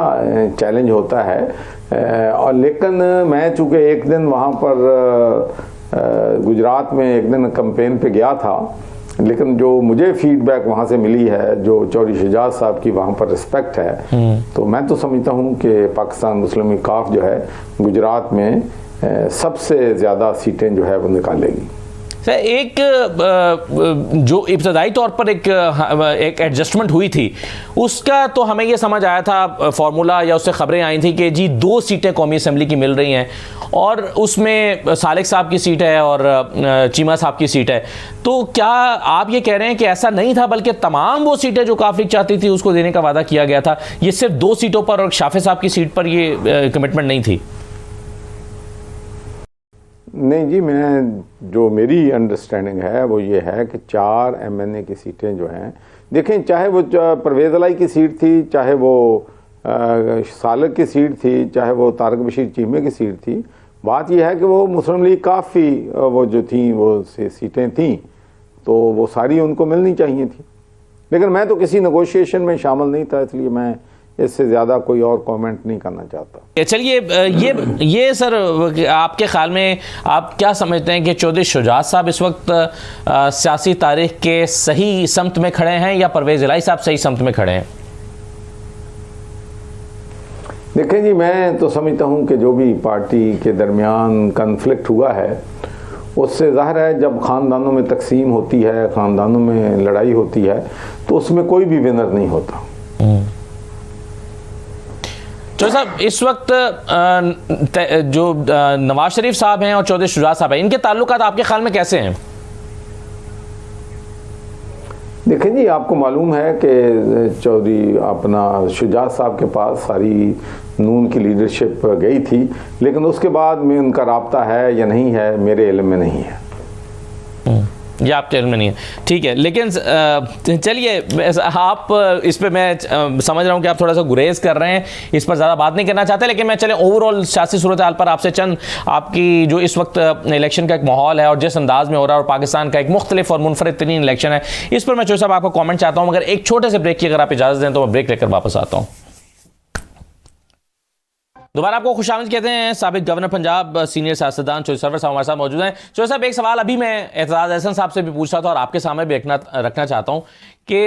चैलेंज होता है, और लेकिन मैं चूँकि एक दिन वहाँ पर गुजरात में एक दिन कैंपेन पे गया था, लेकिन जो मुझे फीडबैक वहाँ से मिली है, जो चौधरी शुजात साहब की वहाँ पर रिस्पेक्ट है, तो मैं तो समझता हूँ कि पाकिस्तान मुस्लिम लीग काफ जो है गुजरात में सबसे ज़्यादा सीटें जो है वो निकालेगी। एक जो इब्तदाई तौर पर एक एडजस्टमेंट हुई थी, उसका तो हमें ये समझ आया था, फार्मूला या उससे खबरें आई थी कि जी 2 सीटें कौमी असम्बली की मिल रही हैं, और उसमें सालिक साहब की सीट है और चीमा साहब की सीट है। तो क्या आप ये कह रहे हैं कि ऐसा नहीं था, बल्कि तमाम वो सीटें जो काफ लीग चाहती थी उसको देने का वादा किया गया था, ये सिर्फ 2 सीटों पर और शाफे साहब की सीट पर ये कमिटमेंट नहीं थी? नहीं जी, मैं जो मेरी अंडरस्टैंडिंग है वो ये है कि 4 MNA की सीटें जो हैं, देखें चाहे वो परवेज़ इलाही की सीट थी, चाहे वो सालिक की सीट थी, चाहे वो तारिक बशीर चीमे की सीट थी, बात यह है कि वो मुस्लिम लीग काफ़ी वो जो थी वो सीटें थी, तो वो सारी उनको मिलनी चाहिए थी। लेकिन मैं तो किसी नेगोशिएशन में शामिल नहीं था, इसलिए मैं इससे ज़्यादा कोई और कमेंट नहीं करना चाहता। चलिए, ये सर आपके ख्याल में आप क्या समझते हैं कि चौधरी शुजात साहब इस वक्त सियासी तारीख के सही समत में खड़े हैं या परवेज़ इलाही साहब सही समत में खड़े हैं? देखें जी, मैं तो समझता हूँ कि जो भी पार्टी के दरमियान कन्फ्लिक्ट हुआ है उससे ज़ाहिर है जब ख़ानदानों में तकसीम होती है, ख़ानदानों में लड़ाई होती है, तो उसमें कोई भी विनर नहीं होता। चौधरी साहब, इस वक्त जो नवाज शरीफ साहब हैं और चौधरी शुजात साहब हैं, इनके ताल्लुकात आपके ख्याल में कैसे हैं? देखें जी, आपको मालूम है कि चौधरी अपना शुजात साहब के पास सारी नून की लीडरशिप गई थी, लेकिन उसके बाद में उनका राब्ता है या नहीं है मेरे इल्म में नहीं है। ये आपके इल्म में नहीं है, ठीक है। लेकिन चलिए, आप इस पे मैं समझ रहा हूँ कि आप थोड़ा सा गुरेज कर रहे हैं, इस पर ज़्यादा बात नहीं करना चाहते, लेकिन मैं चले ओवरऑल सियासी सूरत हाल पर आपसे चंद आपकी जो इस वक्त इलेक्शन का एक माहौल है और जिस अंदाज में हो रहा है और पाकिस्तान का एक मुख्तलिफ और मुनफरद तरीन इलेक्शन है, इस पर मैं चौधरी साहब आपको कॉमेंट चाहता हूँ, मगर एक छोटे से ब्रेक की अगर आप इजाज़त दें तो मैं ब्रेक लेकर वापस आता हूँ। दोबारा आपको खुशामद कहते हैं। साबिक गवर्नर पंजाब सीनियर सियासतदान चौधरी सरवर साहब हमारे साथ मौजूद हैं। चौधरी साहब, एक सवाल अभी मैं एतजाज़ एहसन साहब से भी पूछ रहा था और आपके सामने भी रखना चाहता हूं कि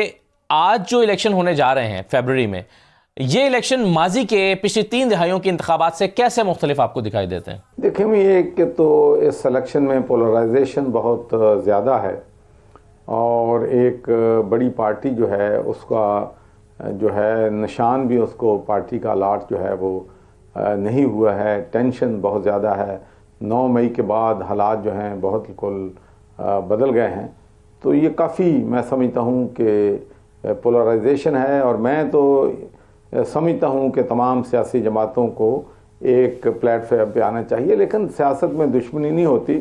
आज जो इलेक्शन होने जा रहे हैं फरवरी में, ये इलेक्शन माजी के पिछली 3 दिहाइयों के इंतखाबात से कैसे मुख्तलिफ आपको दिखाई देते हैं? देखिए, ये कि तो इस इलेक्शन में पोलराइजेशन बहुत ज़्यादा है और एक बड़ी पार्टी जो है उसका जो है निशान भी उसको पार्टी का अलाट जो है वो नहीं हुआ है। टेंशन बहुत ज़्यादा है। 9 मई के बाद हालात जो हैं बहुत बिल्कुल बदल गए हैं। तो ये काफ़ी मैं समझता हूँ कि पोलराइजेशन है और मैं तो समझता हूँ कि तमाम सियासी जमातों को एक प्लेटफॉर्म पे आना चाहिए। लेकिन सियासत में दुश्मनी नहीं होती।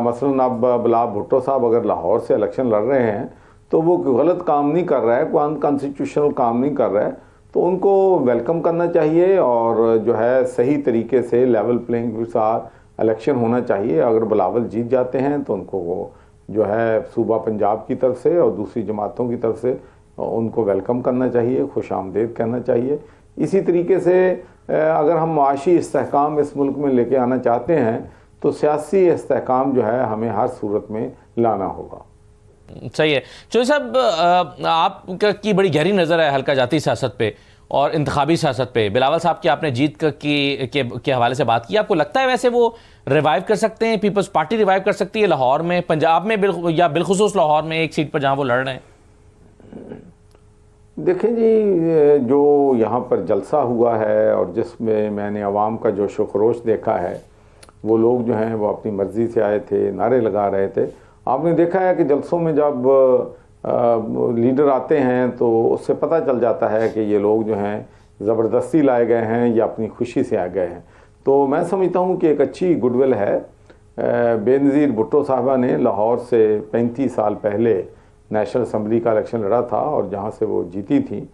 मसलन अब बिलावल भुट्टो साहब अगर लाहौर से इलेक्शन लड़ रहे हैं तो वो गलत काम नहीं कर रहा है, कोई अनकॉन्स्टिट्यूशनल काम नहीं कर रहा है, तो उनको वेलकम करना चाहिए और जो है सही तरीके से लेवल प्लेइंग के साथ इलेक्शन होना चाहिए। अगर बिलावल जीत जाते हैं तो उनको वो जो है सूबा पंजाब की तरफ से और दूसरी जमातों की तरफ से उनको वेलकम करना चाहिए, खुश आमदेद कहना चाहिए। इसी तरीके से अगर हम माशी इस्तेहकाम इस मुल्क में लेके आना चाहते हैं तो सियासी इस्तेहकाम जो है हमें हर सूरत में लाना होगा। सही है। चौधरी साहब, आपकी बड़ी गहरी नज़र है हल्का जाती सियासत पे और इंतखाबी सियासत पे। बिलावल साहब की आपने जीत के हवाले से बात की, आपको लगता है वैसे वो रिवाइव कर सकते हैं, पीपल्स पार्टी रिवाइव कर सकती है लाहौर में, पंजाब में या बिलखुसूस लाहौर में एक सीट पर जहां वो लड़ रहे हैं? देखें जी, जो यहाँ पर जलसा हुआ है और जिसमें मैंने अवाम का जोश व खरोश देखा है, वो लोग जो हैं वो अपनी मर्ज़ी से आए थे, नारे लगा रहे थे। आपने देखा है कि जलसों में जब लीडर आते हैं तो उससे पता चल जाता है कि ये लोग जो हैं ज़बरदस्ती लाए गए हैं या अपनी खुशी से आ गए हैं। तो मैं समझता हूँ कि एक अच्छी गुडविल है। बेनज़ीर भुट्टो साहबा ने लाहौर से 35 साल पहले नेशनल असम्बली का इलेक्शन लड़ा था और जहाँ से वो जीती थी,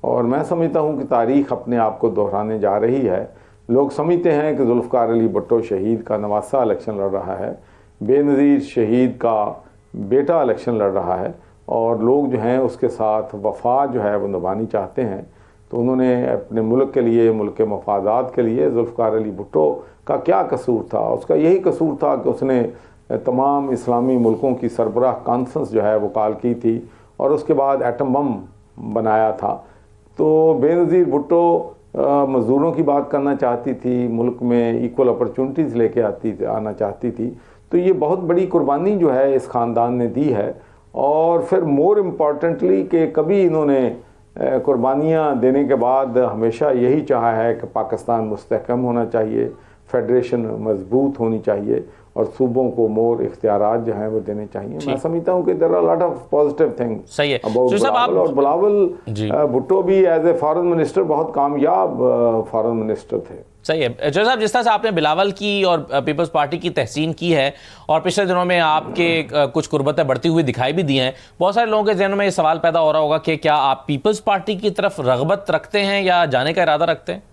और मैं समझता हूँ कि तारीख़ अपने आप को दोहराने जा रही है। लोग समझते हैं कि जुल्फ़िकार अली भुट्टो शहीद का नवासा इलेक्शन लड़ रहा है, बेनज़ीर शहीद का बेटा इलेक्शन लड़ रहा है और लोग जो हैं उसके साथ वफा जो है वो निभानी चाहते हैं। तो उन्होंने अपने मुल्क के लिए, मुल्क के मफादात के लिए, जुल्फ़िकार अली भुट्टो का क्या कसूर था? उसका यही कसूर था कि उसने तमाम इस्लामी मुल्कों की सरबराह कॉन्फ्रेंस जो है वो कॉल की थी और उसके बाद एटम बम बनाया था। तो बेनज़ीर भुट्टो मज़दूरों की बात करना चाहती थी, मुल्क में इक्वल अपॉर्चुनिटीज़ लेके आना चाहती थी। तो ये बहुत बड़ी कुर्बानी जो है इस ख़ानदान ने दी है। और फिर मोर इम्पॉर्टेंटली कि कभी इन्होंने कुर्बानियाँ देने के बाद हमेशा यही चाहा है कि पाकिस्तान मुस्तहकम होना चाहिए, फेडरेशन मजबूत होनी चाहिए और सूबों को मोर इख्तियारात जो हैं वो देने चाहिए। मैं समझता हूँ कि there are lot of positive things सही है अबाउट बिलावल। और बिलावल भुट्टो भी एज ए फॉरेन मिनिस्टर बहुत कामयाब फॉरेन मिनिस्टर थे। सही है। चौधरी साहब, जिस तरह से आपने बिलावल की और पीपल्स पार्टी की तहसीन की है और पिछले दिनों में आपके कुछ कुर्बतें बढ़ती हुई दिखाई भी दी हैं, बहुत सारे लोगों के जहनों में ये सवाल पैदा हो रहा होगा कि क्या आप पीपल्स पार्टी की तरफ रगबत रखते हैं या जाने का इरादा रखते हैं?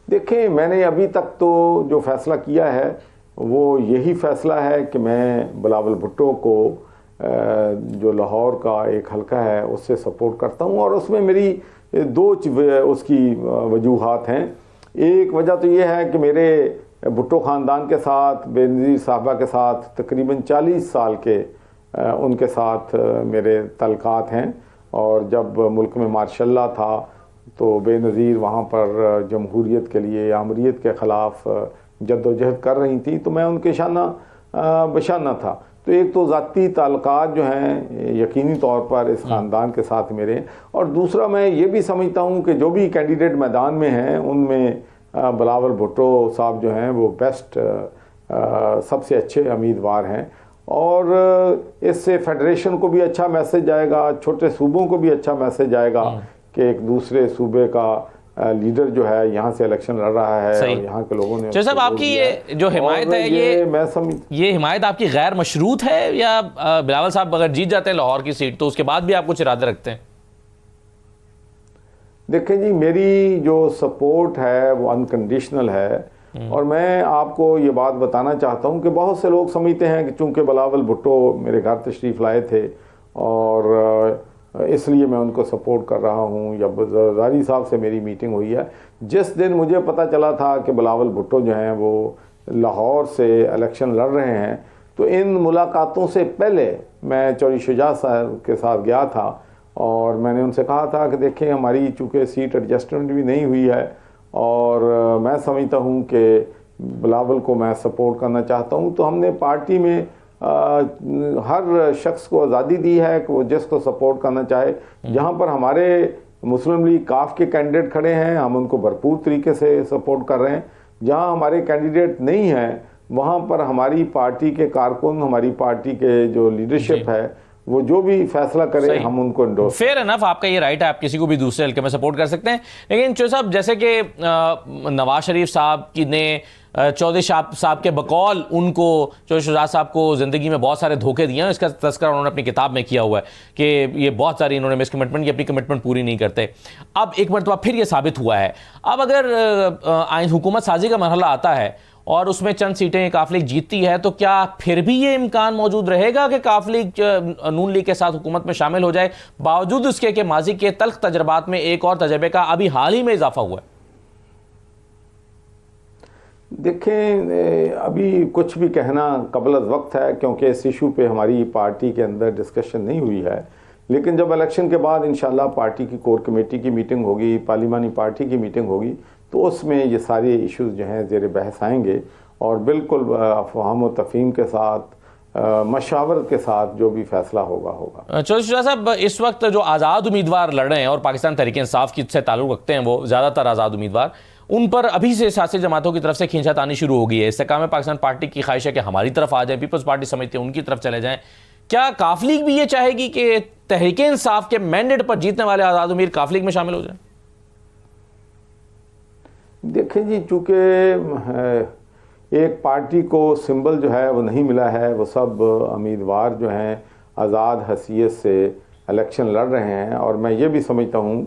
देखें, मैंने अभी तक तो जो फैसला किया है वो यही फैसला है कि मैं बिलावल भुट्टो को जो लाहौर का एक हल्का है उससे सपोर्ट करता हूँ और उसमें मेरी दो उसकी वजूहात हैं। एक वजह तो ये है कि मेरे भुट्टो ख़ानदान के साथ, बेनज़ीर साहबा के साथ तकरीबन 40 साल के उनके साथ मेरे तल्क़ात हैं और जब मुल्क में मार्शल लॉ था तो बेनज़ीर वहाँ पर जमहूरियत के लिए, आमरीत के ख़िलाफ़ जद्दोजहद कर रही थी, तो मैं उनके शाना बशाना था। तो एक तो ज़ाती ताल्लुकात जो हैं यकीनी तौर पर इस ख़ानदान के साथ मेरे हैं, और दूसरा मैं ये भी समझता हूँ कि जो भी कैंडिडेट मैदान में हैं उनमें बिलावल भुट्टो साहब जो हैं वो बेस्ट सबसे अच्छे उम्मीदवार हैं, और इससे फेडरेशन को भी अच्छा मैसेज जाएगा, छोटे सूबों को भी अच्छा मैसेज जाएगा कि एक दूसरे सूबे का लीडर जो है यहाँ से इलेक्शन लड़ रहा है और यहाँ के लोगों ने। जो साहब आपकी ये जो हिमायत है ये हिमायत आपकी गैर मशरूत है, या बिलावल साहब अगर जीत जाते हैं लाहौर की सीट तो उसके बाद भी आप कुछ इरादे रखते हैं? देखें जी, मेरी जो सपोर्ट है वो अनकंडीशनल है, और मैं आपको ये बात बताना चाहता हूँ कि बहुत से लोग समझते हैं कि चूंकि बिलावल भुट्टो मेरे घर तशरीफ़ लाए थे और इसलिए मैं उनको सपोर्ट कर रहा हूँ, या ज़रदारी साहब से मेरी मीटिंग हुई है। जिस दिन मुझे पता चला था कि बिलावल भुट्टो जो हैं वो लाहौर से इलेक्शन लड़ रहे हैं, तो इन मुलाकातों से पहले मैं चौधरी शुजात साहब के साथ गया था और मैंने उनसे कहा था कि देखें हमारी चूँकि सीट एडजस्टमेंट भी नहीं हुई है और मैं समझता हूँ कि बिलावल को मैं सपोर्ट करना चाहता हूँ, तो हमने पार्टी में हर शख्स को आज़ादी दी है कि वो जिसको सपोर्ट करना चाहे। जहाँ पर हमारे मुस्लिम लीग काफ के कैंडिडेट खड़े हैं हम उनको भरपूर तरीके से सपोर्ट कर रहे हैं, जहाँ हमारे कैंडिडेट नहीं हैं वहाँ पर हमारी पार्टी के कारकुन, हमारी पार्टी के जो लीडरशिप है वो जो भी फैसला करे हम उनको एंडोर्स। फेयर एनफ, आपका ये राइट है, आप किसी को भी दूसरे हल्के में सपोर्ट कर सकते हैं। लेकिन चौधरी साहब जैसे कि नवाज शरीफ साहब की ने चौधरी साहब के बकौल उनको चौधरी शुजात साहब को ज़िंदगी में बहुत सारे धोखे दिए हैं, इसका तस्करा उन्होंने अपनी किताब में किया हुआ है कि ये बहुत सारी इन्होंने मिस कमिटमेंट की, अपनी कमिटमेंट पूरी नहीं करते। अब एक मरतबा फिर ये साबित हुआ है। अब अगर हुकूमत साजी का मरहला आता है और उसमें चंद सीटें काफ लीग जीतती है, तो क्या फिर भी ये इम्कान मौजूद रहेगा कि काफ लीग नून लीग के साथ हुकूमत में शामिल हो जाए, बावजूद उसके कि माजी के तल्ख तजर्बात में एक और तजर्बे का अभी हाल ही में इजाफा हुआ है? देखें, अभी कुछ भी कहना कबल वक्त है क्योंकि इस इशू पे हमारी पार्टी के अंदर डिस्कशन नहीं हुई है, लेकिन जब इलेक्शन के बाद इंशाल्लाह पार्टी की कोर कमेटी की मीटिंग होगी, पार्लिमानी पार्टी की मीटिंग होगी, तो उसमें ये सारे इश्यूज जो हैं ज़ेर बहस आएंगे और बिल्कुल अफवाम व तफहीम के साथ मशावरत के साथ जो भी फैसला होगा। चौधरी शुजात साहब, इस वक्त जो आज़ाद उम्मीदवार लड़ रहे हैं और पाकिस्तान तहरीक इंसाफ की से ताल्लुक़ रखते हैं, वो ज़्यादातर आज़ाद उम्मीदवार, उन पर अभी से सियासी जमातों की तरफ से खींचातानी शुरू हो गई है। इससे काम है पाकिस्तान पार्टी की ख्वाहिश है कि हमारी तरफ आ जाए, पीपल्स पार्टी समझती है उनकी तरफ चले जाएं। क्या काफ लीग भी ये चाहेगी कि तहरीक इंसाफ के मैंडेट पर जीतने वाले आज़ाद उम्मीद काफ लीग में शामिल हो जाए? देखें जी, चूँकि एक पार्टी को सिंबल जो है वो नहीं मिला है, वो सब उम्मीदवार जो हैं आज़ाद हैसियत से इलेक्शन लड़ रहे हैं, और मैं ये भी समझता हूँ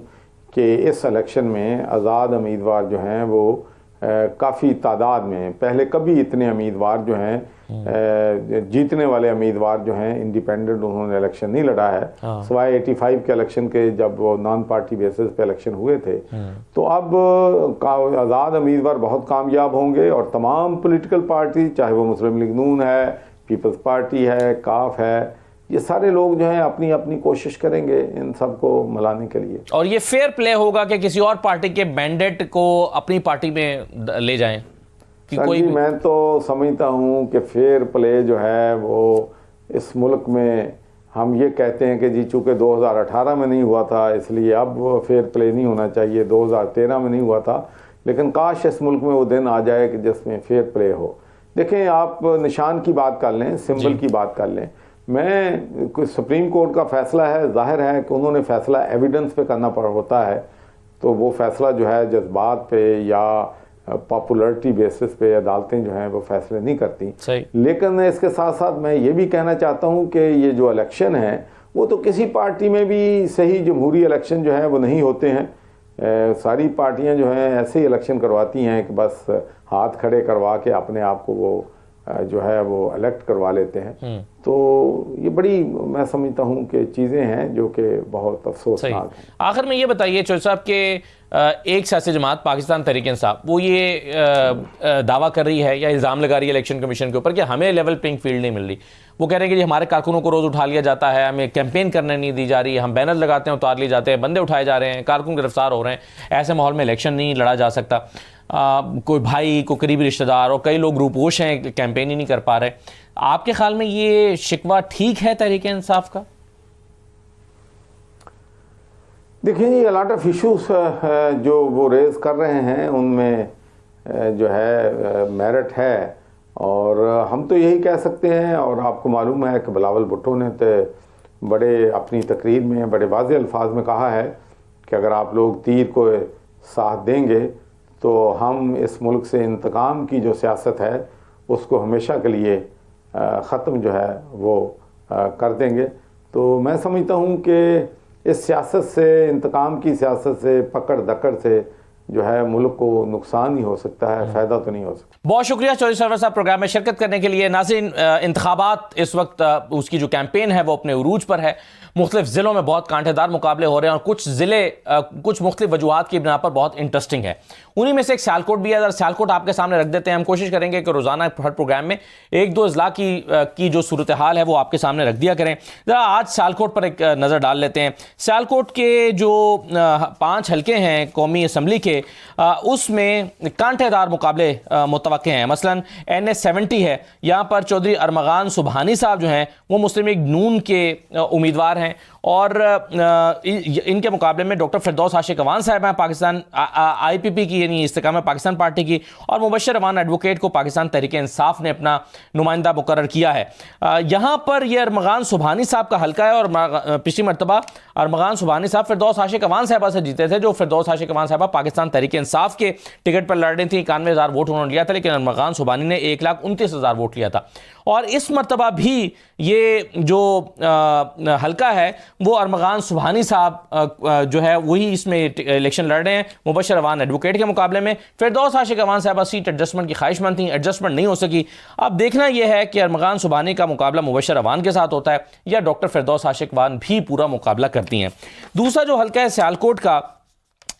कि इस इलेक्शन में आज़ाद उम्मीदवार जो हैं वो काफ़ी तादाद में, पहले कभी इतने उम्मीदवार जो हैं जीतने वाले उम्मीदवार जो हैं इंडिपेंडेंट उन्होंने इलेक्शन नहीं लड़ा है, सिवाय 85 के इलेक्शन के जब वो नॉन पार्टी बेसिस पे इलेक्शन हुए थे। तो अब आज़ाद उम्मीदवार बहुत कामयाब होंगे और तमाम पॉलिटिकल पार्टी, चाहे वो मुस्लिम लीग नून है, पीपल्स पार्टी है, काफ है, ये सारे लोग जो हैं अपनी अपनी कोशिश करेंगे इन सबको मिलाने के लिए। और ये फेयर प्ले होगा कि किसी और पार्टी के मैंडेट को अपनी पार्टी में ले जाएं कि कोई भी? मैं तो समझता हूँ कि फेयर प्ले जो है वो इस मुल्क में हम ये कहते हैं कि जी चूँकि 2018 में नहीं हुआ था इसलिए अब फेयर प्ले नहीं होना चाहिए, 2013 में नहीं हुआ था, लेकिन काश इस मुल्क में वो दिन आ जाए कि जिसमें फेयर प्ले हो। देखें, आप निशान की बात कर लें, सिंबल की बात कर लें, मैं सुप्रीम कोर्ट का फैसला है, जाहिर है कि उन्होंने फैसला एविडेंस पे करना होता है, तो वो फैसला जो है जज्बात पे या पॉपुलरिटी बेसिस पे अदालतें जो हैं वो फैसले नहीं करती। लेकिन इसके साथ साथ मैं ये भी कहना चाहता हूँ कि ये जो इलेक्शन है वो तो किसी पार्टी में भी सही जमहूरी इलेक्शन जो है वो नहीं होते हैं। सारी पार्टियाँ जो हैं ऐसे ही इलेक्शन करवाती हैं कि बस हाथ खड़े करवा के अपने आप को वो जो है वो इलेक्ट करवा लेते हैं। तो ये बड़ी मैं समझता हूँ कि चीज़ें हैं जो कि बहुत अफसोसनाक हैं। आखिर में ये बताइए चौधरी साहब के एक सियासी जमात पाकिस्तान तहरीक इंसाफ वो ये दावा कर रही है या इल्ज़ाम लगा रही है इलेक्शन कमीशन के ऊपर कि हमें लेवल प्लेइंग फील्ड नहीं मिल रही। वो कह रहे हैं कि हमारे कारकुनों को रोज़ उठा लिया जाता है, हमें कैंपेन करने नहीं दी जा रही है, हम बैनर लगाते हैं उतार लिए जाते हैं, बंदे उठाए जा रहे हैं, कारकुन गिरफ्तार हो रहे हैं, ऐसे माहौल में इलेक्शन नहीं लड़ा जा सकता। कोई भाई, कोई करीबी रिश्तेदार और कई लोग रूपोश हैं, कैंपेन ही नहीं कर पा रहे। आपके ख्याल में ये शिकवा ठीक है तहरीक इंसाफ का? देखिए जी, लॉट ऑफ इश्यूज जो वो रेज कर रहे हैं उनमें जो है मेरिट है, और हम तो यही कह सकते हैं, और आपको मालूम है कि बिलावल भुट्टो ने तो बड़े अपनी तकरीर में बड़े वाज़ेह अल्फाज में कहा है कि अगर आप लोग तीर को साथ देंगे तो हम इस मुल्क से इंतकाम की जो सियासत है उसको हमेशा के लिए ख़त्म जो है वो कर देंगे। तो मैं समझता हूँ कि इस सियासत से, इंतकाम की सियासत से, पकड़ दकड़ से जो है मुल्क को नुकसान ही हो सकता है, फ़ायदा तो नहीं हो सकता। बहुत शुक्रिया चौधरी सरवर साहब प्रोग्राम में शिरकत करने के लिए। नाज़रीन, इंतखाबात इस वक्त उसकी जो कैंपेन है वो अपने उरूज पर है। मुख्तलिफ ज़िलों में बहुत कांटेदार मुकाबले हो रहे हैं और कुछ ज़िले कुछ मुख्तलिफ वजूहात की बिना पर बहुत इंटरेस्टिंग है। उन्हीं में से एक सियालकोट भी है। अगर सियालकोट आपके सामने रख देते हैं, हम कोशिश करेंगे कि रोज़ाना हर प्रोग्राम में एक दो अजला की जो सूरत हाल है वो आपके सामने रख दिया करें। ज़रा आज सियालकोट पर एक नज़र डाल लेते हैं। सियालकोट के जो 5 हल्के हैं कौमी असम्बली के, उसमें कांटेदार मुकाबले मुतवक्के हैं। मसलन NA-70 है, यहाँ पर चौधरी अरमगान सुबहानी साहब जो हैं वो मुस्लिम लीग नून के उम्मीदवार हैं, और इनके मुकाबले में डॉक्टर फिरदौस आशिक अवान साहब हैं पाकिस्तान IPP की यानी इस्तेकाम पाकिस्तान पार्टी की, और मुबशर अवान एडवोकेट को पाकिस्तान तहरीक इंसाफ ने अपना नुमाइंदा मुकर्रर किया है। यहाँ पर यह अरमगान सुबहानी साहब का हल्का है, और पिछली मरतबा अरमगान सुबहानी साहब फिरदौस आशिक अवान साहबा से जीते थे। जो फिरदौस आशिक अवान साहबा पाकिस्तान तहरीक इंसाफ के टिकट पर लड़ रही थी, 91,000 वोट उन्होंने लिया था, लेकिन अरमगान सुबहानी ने 1,29,000 वोट लिया था। और इस मरतबा भी ये जो हल्का है वो अरमगान सुबहानी साहब जो है वही इसमें इलेक्शन लड़ रहे हैं मुबशर अवान एडवोकेट के मुकाबले में। फिरदौस आशिक अवान साहबा सीट एडजस्टमेंट की ख्वाहिशमंद थी, एडजस्टमेंट नहीं हो सकी। अब देखना यह है कि अरमगान सुबहानी का मुकाबला मुबशर अवान के साथ होता है या डॉक्टर फिरदौस आशिक अवान भी पूरा मुकाबला करती हैं। दूसरा जो हल्का है सियालकोट का,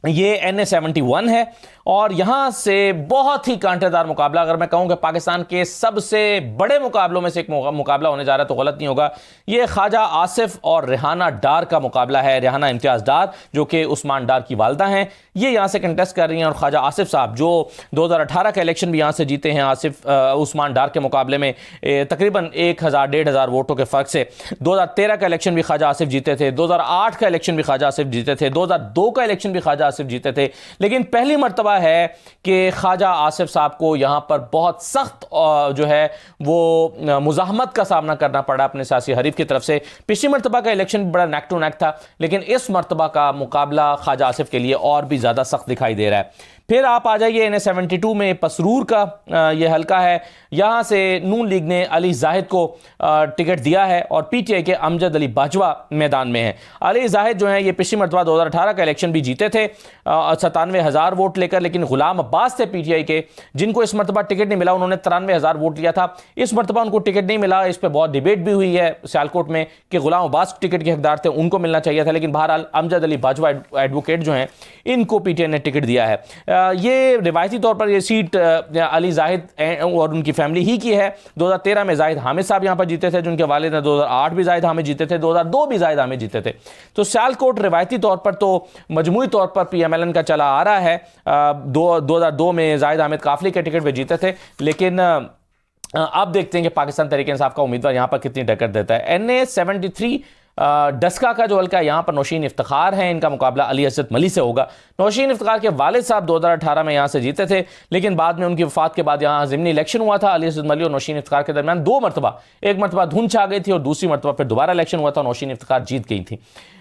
ये NA-71 है, और यहाँ से बहुत ही कांटेदार मुकाबला, अगर मैं कहूँ कि पाकिस्तान के सबसे बड़े मुकाबलों में से एक मुकाबला होने जा रहा है तो गलत नहीं होगा। ये ख्वाजा आसिफ और रेहाना डार का मुकाबला है। रेहाना इम्तियाज़ डार जो कि उस्मान डार की वालदा हैं, ये यहाँ से कंटेस्ट कर रही हैं, और ख्वाजा आसिफ साहब जो 2018 का इलेक्शन भी यहाँ से जीते हैं आसिफ उस्मान डार के मुकाबले में तकरीबन 1,000-1,500 वोटों के फ़र्क से। 2013 का इलेक्शन भी ख्वाजा आसिफ जीते थे, 2008 का इलेक्शन भी ख्वाजा आसिफ जीते थे, 2002 का इलेक्शन भी ख्वाजा आसिफ जीते थे। लेकिन पहली मरतबा है कि ख्वाजा आसिफ साहब को यहां पर बहुत सख्त जो है वो मुजाहमत का सामना करना पड़ा अपने सियासी हरीफ की तरफ से। पिछली मरतबा का इलेक्शन बड़ा नेक टू नेक था, लेकिन इस मरतबा का मुकाबला ख्वाजा आसिफ के लिए और भी ज्यादा सख्त दिखाई दे रहा है। फिर आप आ जाइए NA-72 में पसरूर का ये हल्का है। यहाँ से नून लीग ने अली जाहिद को टिकट दिया है, और PTI के अमजद अली बाजवा मैदान में है। अली जाहिद जो है ये पिछली मरतबा 2018 का इलेक्शन भी जीते थे 97,000 वोट लेकर, लेकिन गुलाम अब्बास थे PTI के जिनको इस मरतबा टिकट नहीं मिला, उन्होंने 93,000 वोट लिया था। इस मरतबा उनको टिकट नहीं मिला, इस पर बहुत डिबेट भी हुई है सियालकोट में कि गुलाम अब्बास टिकट के हकदार थे, उनको मिलना चाहिए था, लेकिन बहरहाल अमजद अली बाजवा एडवोकेट जो हैं इनको PTI ने टिकट दिया है। ये रिवायती तौर पर ये सीट अली जाहिद और उनकी फैमिली ही की है। 2013 में जाहिद हामिद साहब यहाँ पर जीते थे, जिनके वालिद ने 2008 भी जाहिद हामिद जीते थे, 2002 भी जाहिद हामिद जीते थे। तो सियालकोट रिवायती तौर पर तो मजमूई तौर पर PMLN का चला आ रहा है। 2002 में जाहिद हामिद काफली के टिकट पर जीते थे, लेकिन अब देखते हैं कि पाकिस्तान तहरीक इंसाफ का उम्मीदवार यहाँ पर कितनी टक्कर देता है। NA-73 डस्का का जो हल्का है, यहाँ पर नौशीन इफ्तिखार हैं, इनका मुकाबला अली असद मली से होगा। नौशीन इफ्तिखार के वालिद साहब 2018 में यहाँ से जीते थे, लेकिन बाद में उनकी वफात के बाद यहाँ ज़िमनी इलेक्शन हुआ था। अली असद मली और नौशीन इफ्तिखार के दरमियान 2 मरतबा, एक मरतबा धुन छा गई थी और दूसरी मरतबा फिर दोबारा इलेक्शन हुआ था, नौशीन इफ्तिखार जीत गई थी।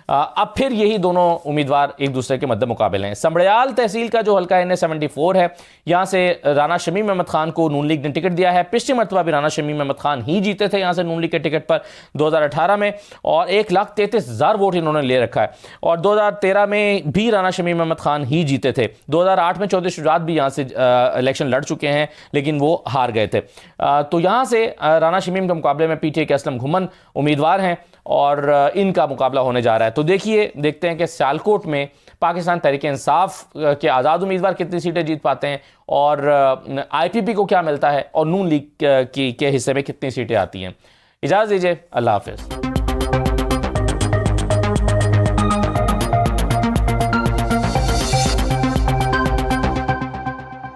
अब फिर यही दोनों उम्मीदवार एक दूसरे के मद्दे मुकाबले हैं। समड़याल तहसील का जो हल्का NA-74 है, यहाँ से राना शमीम अहमद खान को नून लीग ने टिकट दिया है। पिछली मरतबा भी राना शमीम अहमद खान ही जीते थे यहाँ से नून लीग के टिकट पर 2018 में, और 1,33,000 वोट इन्होंने ले रखा है। और 2013 में भी राना शमीम अहमद खान ही जीते थे। 2008 में चौधरी शुजात भी यहाँ से इलेक्शन लड़ चुके हैं, लेकिन वो हार गए थे। तो यहाँ से राना शमीम के मुकाबले में PTI के असलम घुमन उम्मीदवार हैं, और इनका मुकाबला होने जा रहा है। तो देखते हैं कि सियालकोट में पाकिस्तान तहरीक इंसाफ के आज़ाद उम्मीदवार कितनी सीटें जीत पाते हैं, और IPP को क्या मिलता है, और नून लीग के हिस्से में कितनी सीटें आती हैं। इजाज़त दीजिए, अल्लाह हाफ़िज़।